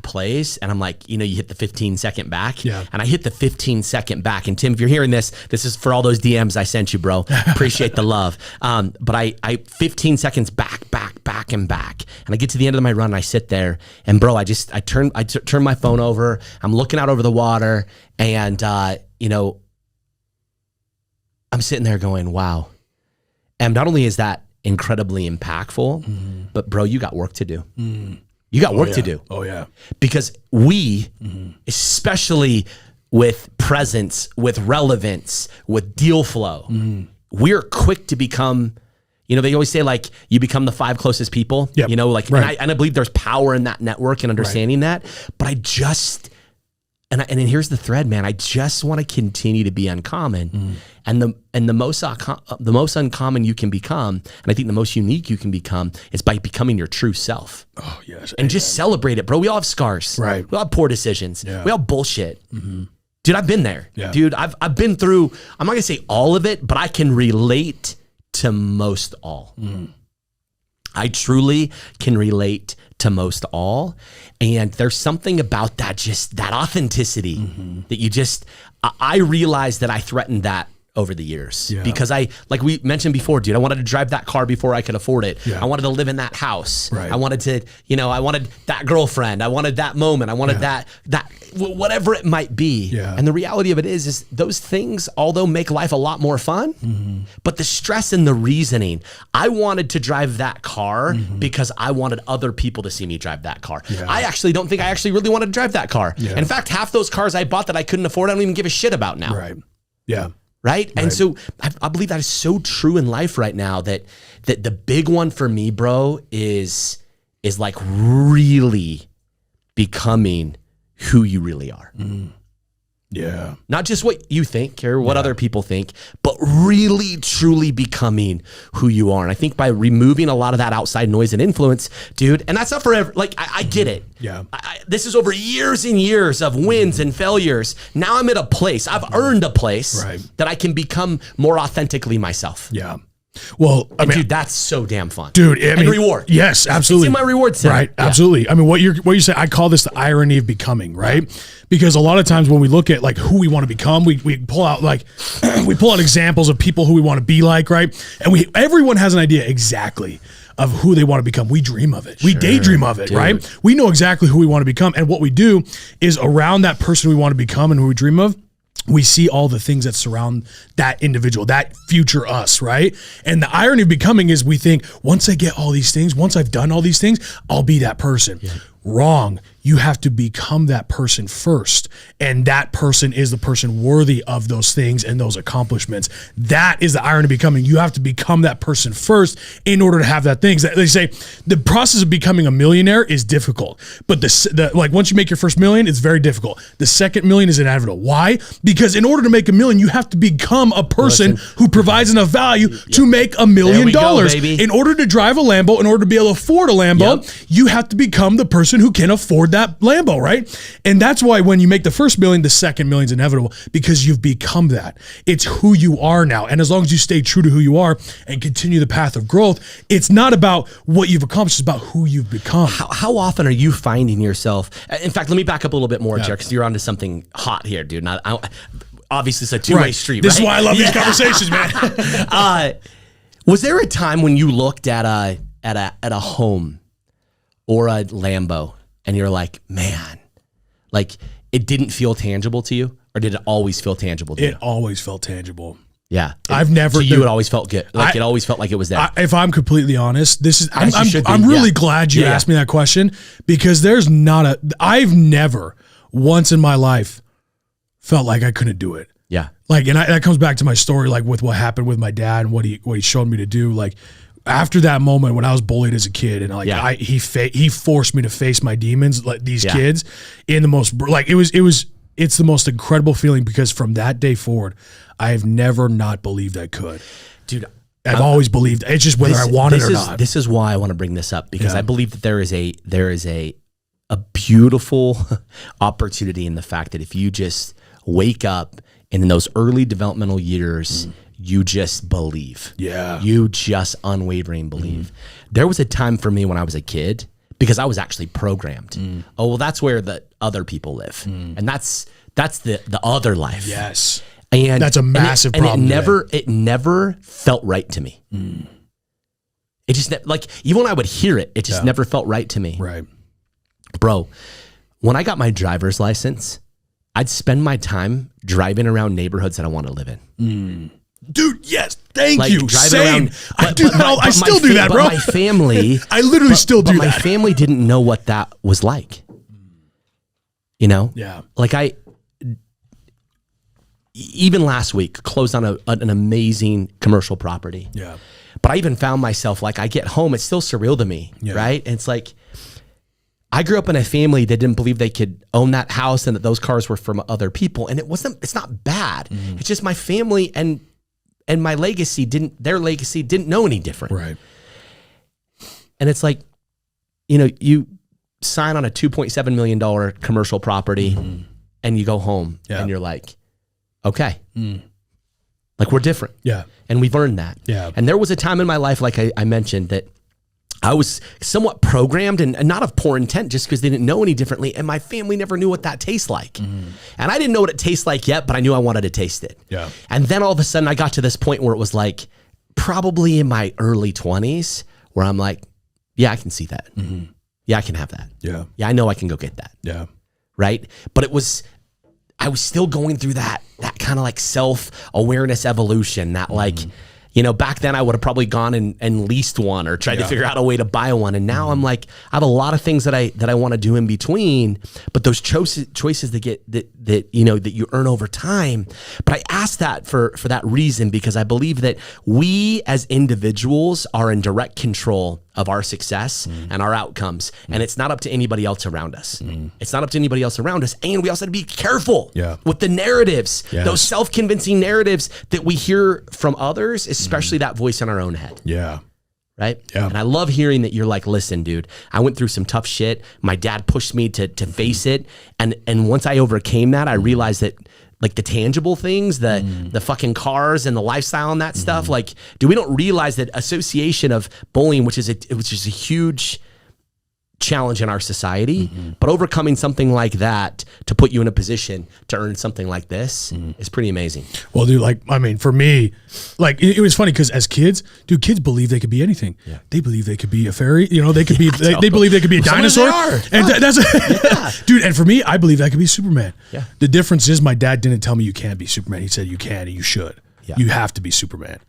plays, and I'm like, you hit the 15-second back, and I hit the 15-second back. And Tim, if you're hearing this is for all those DMs I sent you, bro. Appreciate the love. But I 15 seconds back, and I get to the end of my run, and I sit there, and bro, I turn my phone over. I'm looking out over the water, and I'm sitting there going, wow. And not only is that incredibly impactful, but bro, you got work to do. You got work to do. Oh, yeah. Because we, especially with presence, with relevance, with deal flow, we're quick to become, they always say like you become the 5 closest people, and I believe there's power in that network and understanding that. But And here's the thread, man. I just want to continue to be uncommon, and the most uncommon you can become, and I think the most unique you can become, is by becoming your true self. Oh yes, and just celebrate it, bro. We all have scars, right? We all have poor decisions. Yeah. We all have bullshit, dude. I've been there, dude. I've been through. I'm not gonna say all of it, but I can relate to most all. I truly can relate to most all. And there's something about that, just that authenticity that you just, I realized that I threatened that over the years because like we mentioned before, dude, I wanted to drive that car before I could afford it. I wanted to live in that house. Right. I wanted to, I wanted that girlfriend. I wanted that moment. I wanted that whatever it might be. Yeah. And the reality of it is those things, although make life a lot more fun, but the stress and the reasoning, I wanted to drive that car because I wanted other people to see me drive that car. Yeah. I actually don't think I actually really wanted to drive that car. Yeah. In fact, half those cars I bought that I couldn't afford, I don't even give a shit about now. Right. Yeah. Right. And so I believe that is so true in life right now, that the big one for me, bro, is like really becoming who you really are. Yeah. Not just what you think or what other people think, but really truly becoming who you are. And I think by removing a lot of that outside noise and influence, dude, and that's not forever. Like, I get it. Yeah. This is over years and years of wins and failures. Now I'm at a place, I've earned a place that I can become more authentically myself. Yeah. Well, dude, that's so damn fun, dude. And reward. Yes, absolutely. It's in my reward center. Right. Yeah. Absolutely. I mean, what you say, I call this the irony of becoming, right? Because a lot of times when we look at like who we want to become, we pull out like, we pull out examples of people who we want to be like, right? And everyone has an idea exactly of who they want to become. We dream of it. We daydream of it, right? We know exactly who we want to become. And what we do is around that person we want to become and who we dream of, we see all the things that surround that individual, that future us, right? And the irony of becoming is we think, once I get all these things, once I've done all these things, I'll be that person. Yeah. Wrong. You have to become that person first. And that person is the person worthy of those things and those accomplishments. That is the irony of becoming. You have to become that person first in order to have that thing. They say the process of becoming a millionaire is difficult, but like once you make your first million, it's very difficult. The second million is inevitable. Why? Because in order to make a million, you have to become a person who provides enough value to make $1 million. In order to drive a Lambo, in order to be able to afford a Lambo, you have to become the person who can afford that Lambo, right? And that's why when you make the first million, the second million is inevitable, because you've become that. It's who you are now. And as long as you stay true to who you are and continue the path of growth, it's not about what you've accomplished, it's about who you've become. How often are you finding yourself? In fact, let me back up a little bit more, Jared, because you're onto something hot here, dude. And obviously, it's a two-way street, This is why I love these conversations, man. Was there a time when you looked at a home or a Lambo and you're like, man, like it didn't feel tangible to you, or did it always feel tangible to you? It always felt tangible. Yeah. I've never. To you, it always felt good. Like it always felt like it was there. If I'm completely honest, I'm really glad you asked me that question, because I've never once in my life felt like I couldn't do it. Yeah. Like, and that comes back to my story, like with what happened with my dad and what he showed me to do. Like, after that moment when I was bullied as a kid, and like he forced me to face my demons, like these kids, in the most, like it's the most incredible feeling, because from that day forward, I have never not believed I could. Dude, I've always believed. It's just whether I want it or not. This is why I want to bring this up, because I believe that there is a beautiful opportunity in the fact that if you just wake up and in those early developmental years, you just believe. Yeah. You just unwavering believe. There was a time for me when I was a kid, because I was actually programmed. Oh, well, that's where the other people live. And that's the other life. Yes. And that's a massive problem. And it never felt right to me. It just, like, even when I would hear it, it just never felt right to me. Right. Bro, when I got my driver's license, I'd spend my time driving around neighborhoods that I want to live in. Dude, yes, thank you. Same. I still do that, bro. But my family, I literally still do that. My family didn't know what that was like. You know? Yeah. Like even last week, closed on an amazing commercial property. Yeah. But I even found myself, like, I get home, it's still surreal to me, right? And it's like, I grew up in a family that didn't believe they could own that house and that those cars were from other people. And it's not bad. It's just my family and my legacy their legacy didn't know any different. Right. And it's like, you sign on a $2.7 million commercial property and you go home and you're like, okay, like we're different. Yeah. And we've earned that. Yeah. And there was a time in my life, like I mentioned, that I was somewhat programmed and not of poor intent just because they didn't know any differently. And my family never knew what that tastes like. And I didn't know what it tastes like yet, but I knew I wanted to taste it. Yeah. And then all of a sudden I got to this point where it was like probably in my early 20s where I'm like, yeah, I can see that. Yeah, I can have that. Yeah. Yeah, I know I can go get that. Yeah. Right. But I was still going through that kind of like self-awareness evolution, that like, back then I would have probably gone and leased one or tried to figure out a way to buy one. And now I'm like, I have a lot of things that I want to do in between, but those choices that you earn over time. But I ask that for that reason, because I believe that we as individuals are in direct control of our success and our outcomes. And it's not up to anybody else around us. It's not up to anybody else around us. And we also have to be careful with the narratives, those self-convincing narratives that we hear from others, especially that voice in our own head. Yeah. Right? Yeah. And I love hearing that you're like, listen, dude, I went through some tough shit. My dad pushed me to face it. And once I overcame that, I realized that like the tangible things, the fucking cars and the lifestyle and that stuff, like, we don't realize that association of bullying, which is a huge challenge in our society, but overcoming something like that to put you in a position to earn something like this is pretty amazing. Well, dude, for me, like it was funny because as kids, dude, kids believe they could be anything. Yeah. They believe they could be a fairy. They could be. They believe they could be a dinosaur. And that's dude. And for me, I believe I could be Superman. Yeah. The difference is my dad didn't tell me you can't be Superman. He said you can and you should. Yeah. You have to be Superman.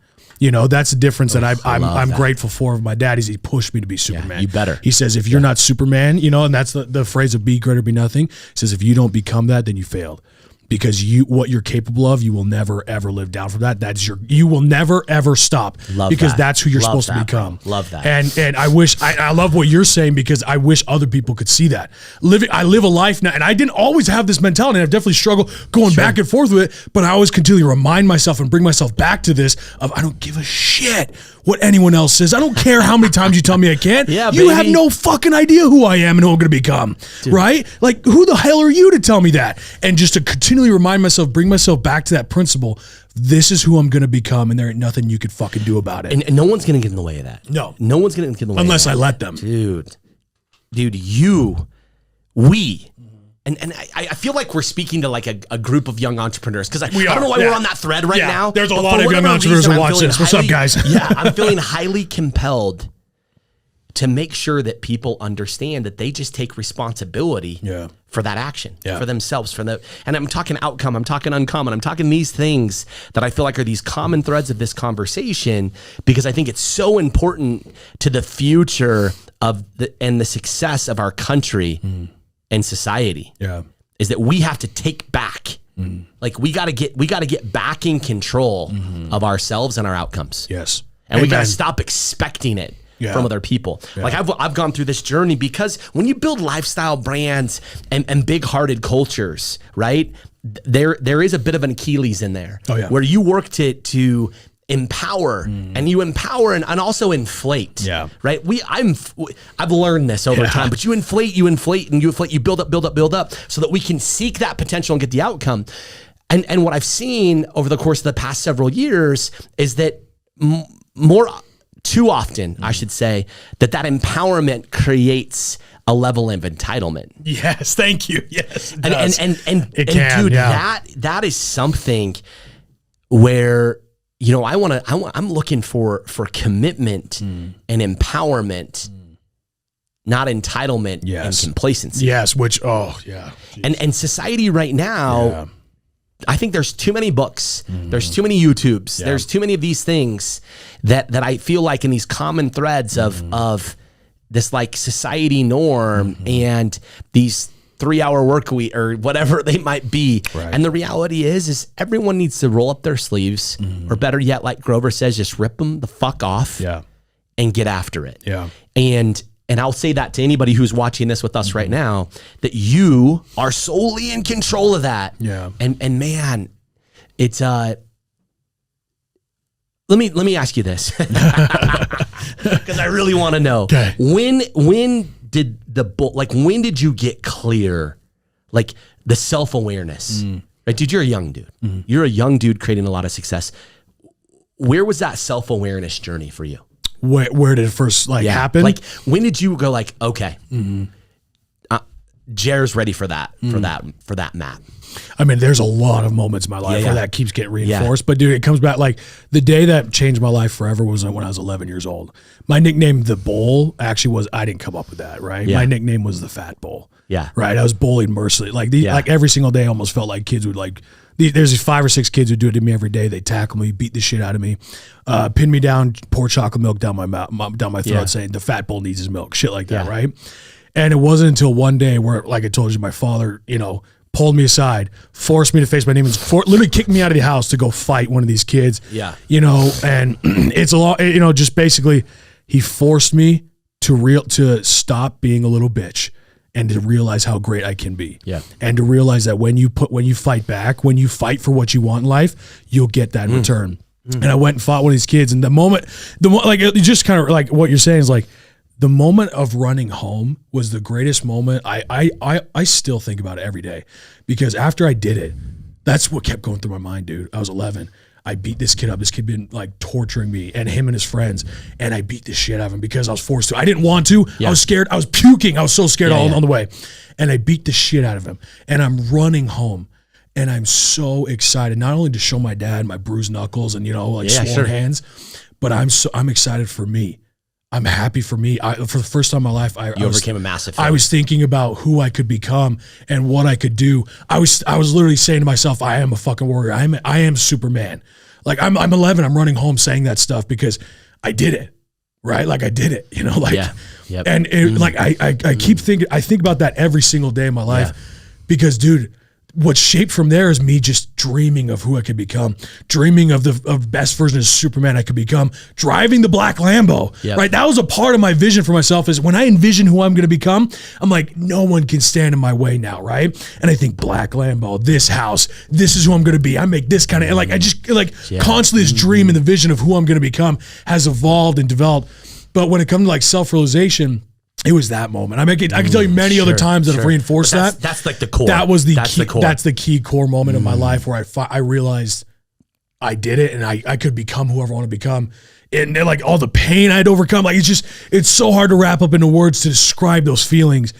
That's the difference that I'm grateful for of my dad, is he pushed me to be Superman. Yeah, you better. He says, if you're not Superman, and that's the phrase of be great or be nothing. He says, if you don't become that, then you failed. Because what you're capable of, you will never ever live down from that. You will never ever stop. Because that's who you're supposed to become. Bro. Love that. And I wish I love what you're saying, because I wish other people could see that. I live a life now, and I didn't always have this mentality. And I've definitely struggled going back and forth with it, but I always continually remind myself and bring myself back to this of, I don't give a shit what anyone else says. I don't care how many times you tell me I can't. You have no fucking idea who I am and who I'm going to become. Dude. Right? Like, who the hell are you to tell me that? And just to continually remind myself, bring myself back to that principle. This is who I'm going to become, and there ain't nothing you could fucking do about it. And no one's going to get in the way of that. No one's going to get in the way unless of that. I let them. Dude, And I feel like we're speaking to like a group of young entrepreneurs, because I don't know why we're on that thread right now. There's a lot of young entrepreneurs who watch this. What's up, guys? I'm feeling highly compelled to make sure that people understand that they just take responsibility for that action, for themselves, and I'm talking outcome, I'm talking uncommon, I'm talking these things that I feel like are these common threads of this conversation, because I think it's so important to the future of the success of our country and society. Is that we have to take back. Like we got to get back in control of ourselves and our outcomes. Yes. And we got to stop expecting it from other people. Like I've gone through this journey, because when you build lifestyle brands and big-hearted cultures, right? There is a bit of an Achilles in there, where you work to empower and you empower and also inflate. Right. I've learned this over time, but you inflate, and you build up so that we can seek that potential and get the outcome. And what I've seen over the course of the past several years is that too often, I should say, that empowerment creates a level of entitlement. Yes, thank you. Yes, it does. And dude, that is something where I'm looking for commitment and empowerment, not entitlement and complacency. Yes, and society right now. I think there's too many books. There's too many YouTubes. There's too many of these things that I feel like in these common threads of this like society norm and these 3-hour work week or whatever they might be. Right. And the reality is everyone needs to roll up their sleeves, or better yet, like Grover says, just rip them the fuck off and get after it. Yeah. And And I'll say that to anybody who's watching this with us right now, that you are solely in control of that. Yeah. And man, it's let me ask you this, because I really want to know. Okay. When did you get clear, like the self-awareness? Right, dude, you're a young dude. You're a young dude creating a lot of success. Where was that self-awareness journey for you? Where did it first happen? Like, when did you go like, okay, Jer's ready for that, for that map? I mean, there's a lot of moments in my life where that keeps getting reinforced. But dude, it comes back, like the day that changed my life forever was when I was 11 years old. My nickname, the Bull, actually was, I didn't come up with that, right? My nickname was the Fat Bull. Yeah. Right. I was bullied mercilessly. Like every single day I almost felt like kids would there's these 5 or 6 kids who do it to me every day. They tackle me, beat the shit out of me, pin me down, pour chocolate milk down my mouth, down my throat, saying the Fat Bull needs his milk, shit like that, right? And it wasn't until one day where, like I told you, my father, pulled me aside, forced me to face my demons, literally kicked me out of the house to go fight one of these kids. Yeah. And it's a lot, just basically he forced me to stop being a little bitch and to realize how great I can be. Yeah. And to realize that when you fight back, when you fight for what you want in life, you'll get that in return. And I went and fought one of these kids, and the moment it just kind of like what you're saying is like, the moment of running home was the greatest moment. I still think about it every day, because after I did it, that's what kept going through my mind, dude. I was 11. I beat this kid up. This kid been like torturing me and him and his friends, and I beat the shit out of him because I was forced to. I didn't want to. I was scared. I was puking. I was so scared on the way, and I beat the shit out of him. And I'm running home, and I'm so excited not only to show my dad my bruised knuckles and swollen hands, but I'm excited for me. I'm happy for me. For the first time in my life, I overcame a massive thing. I was thinking about who I could become and what I could do. I was literally saying to myself, I am a fucking warrior. I am Superman. Like I'm 11. I'm running home saying that stuff because I did it, right? Like I did it, And I keep thinking. I think about that every single day of my life because, dude, what's shaped from there is me just dreaming of who I could become, dreaming of the best version of Superman I could become, driving the black Lambo, right? That was a part of my vision for myself, is when I envision who I'm going to become, I'm like, no one can stand in my way now, right? And I think black Lambo, this house, this is who I'm going to be. I make this kind of, I just constantly this dream and the vision of who I'm going to become has evolved and developed. But when it comes to like self-realization, it was that moment. I can tell you many other times that have reinforced that. That's like the core. That was the key. That's the key core moment of my life where I realized I did it and I could become whoever I want to become. And like all the pain I'd overcome, like it's so hard to wrap up into words to describe those feelings.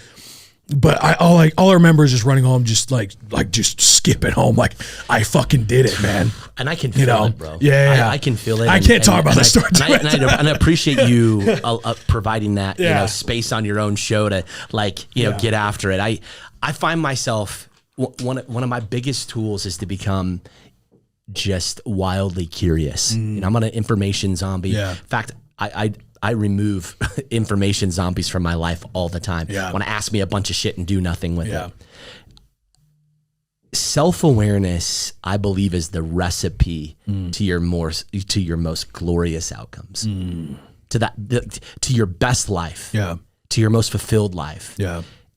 But all I remember is just running home, just skipping home. Like I fucking did it, man. And I can feel it, bro. Yeah. I can feel it. I can't talk about that story. And I appreciate you providing that space on your own show to get after it. I find myself, one of my biggest tools is to become just wildly curious. I'm an information zombie. In fact, I remove information zombies from my life all the time. Want to ask me a bunch of shit and do nothing with it. Self-awareness, I believe, is the recipe to your most glorious outcomes, to your best life, to your most fulfilled life.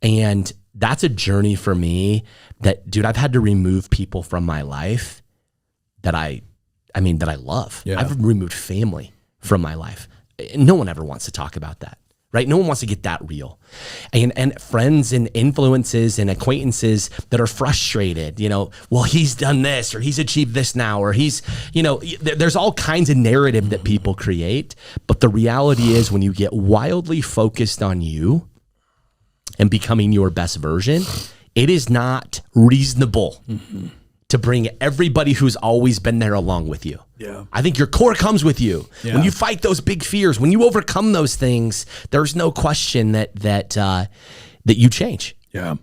And that's a journey for me that, dude, I've had to remove people from my life that I love. I've removed family from my life. No one ever wants to talk about that, right? No one wants to get that real. And friends and influences and acquaintances that are frustrated, well, he's done this or he's achieved this now, or he's, there's all kinds of narrative that people create. But the reality is when you get wildly focused on you and becoming your best version, it is not reasonable to bring everybody who's always been there along with you. I think your core comes with you. When you fight those big fears, when you overcome those things, there's no question that you change. And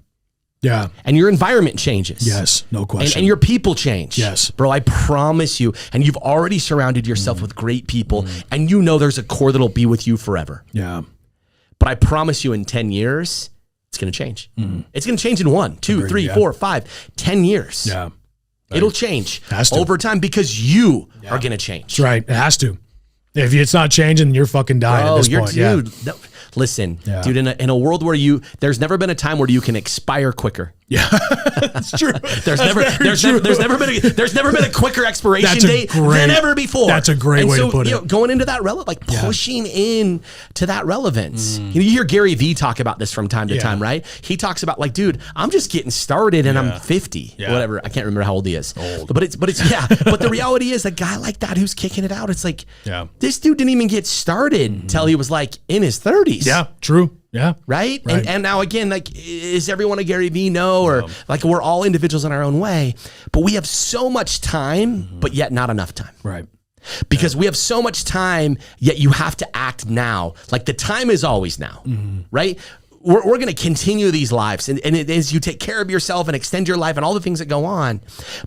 your environment changes. Yes, no question. And your people change. Yes. Bro, I promise you. And you've already surrounded yourself with great people, and there's a core that'll be with you forever. But I promise you in 10 years, it's going to change. It's going to change in 1, 2, 3, 4, 5, 10 years. It'll change over time because you are going to change. That's right. It has to. If it's not changing, you're fucking dying at this point. Dude, listen, dude, in a world where there's never been a time where you can expire quicker. Yeah, that's true. There's never been a quicker expiration date than ever before. That's a great way to put it. Going into that pushing in to that relevance. You hear Gary Vee talk about this from time to time, right? He talks about like, dude, I'm just getting started and I'm 50, whatever. I can't remember how old he is. But it's but the reality is a guy like that who's kicking it out. It's like, this dude didn't even get started till he was like in his 30s. Yeah, true. Yeah. Right? And now again, like, is everyone a Gary Vee? No. Or like, we're all individuals in our own way, but we have so much time, but yet not enough time. Right. Because we have so much time, yet you have to act now. Like the time is always now, right? We're going to continue these lives. And it is, you take care of yourself and extend your life and all the things that go on.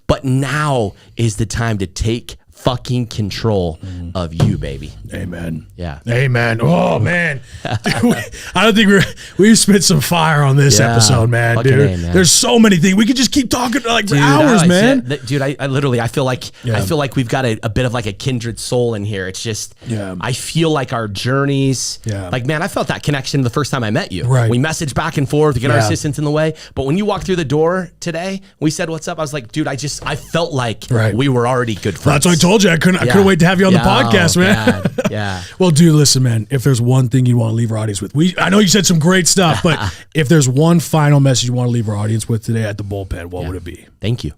But now is the time to take fucking control of you, baby. Amen. Yeah. Amen. Oh man, dude, I don't think we've spit some fire on this episode, man. Dude, man. There's so many things we could just keep talking like for hours, man. Dude, I literally feel like we've got a bit of like a kindred soul in here. It's just I feel like our journeys. Like man, I felt that connection the first time I met you. Right. We messaged back and forth to get our assistants in the way, but when you walked through the door today, we said what's up. I was like, dude, I felt like we were already good friends. That's what I told you. I couldn't wait to have you on the podcast, man. Yeah. Well, dude, listen, man, if there's one thing you want to leave our audience with, I know you said some great stuff, but if there's one final message you want to leave our audience with today at the Bullpen, what would it be? Thank you.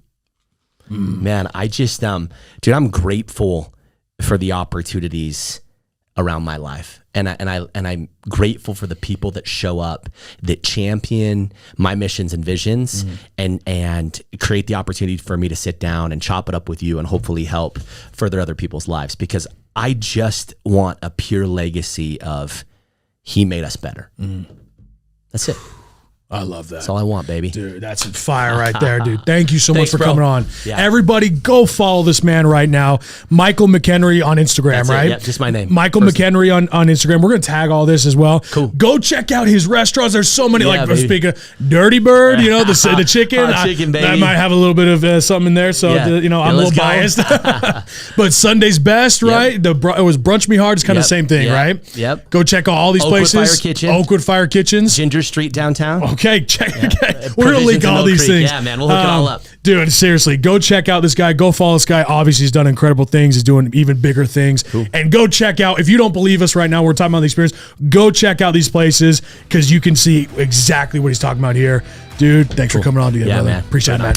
Man, I just, dude, I'm grateful for the opportunities around my life. And I'm grateful for the people that show up, that champion my missions and visions, and create the opportunity for me to sit down and chop it up with you and hopefully help further other people's lives. Because I just want a pure legacy of he made us better. That's it. I love that. That's all I want, baby. Dude, that's fire right there, dude. Thank you so much for coming on. Yeah. Everybody, go follow this man right now. Michael McHenry on Instagram, right? Yeah, just my name. Michael McHenry on Instagram. We're going to tag all this as well. Cool. Go check out his restaurants. There's so many, speaking of Dirty Bird, you know, the chicken. Chicken, baby. I might have a little bit of something in there, so, I'm a little biased. But Sunday's Best, right? It was Brunch Me Hard. It's kind of the same thing, right? Yep. Go check out all these places. Oakwood Fire Kitchens. Ginger Street downtown. Okay, check. Okay. We're going to link all these things. Yeah, man, we'll hook it all up. Dude, seriously, go check out this guy. Go follow this guy. Obviously, he's done incredible things. He's doing even bigger things. Cool. And go check out, if you don't believe us right now, we're talking about the experience, go check out these places because you can see exactly what he's talking about here. Dude, thanks for coming on together, brother. Man. Appreciate it, man.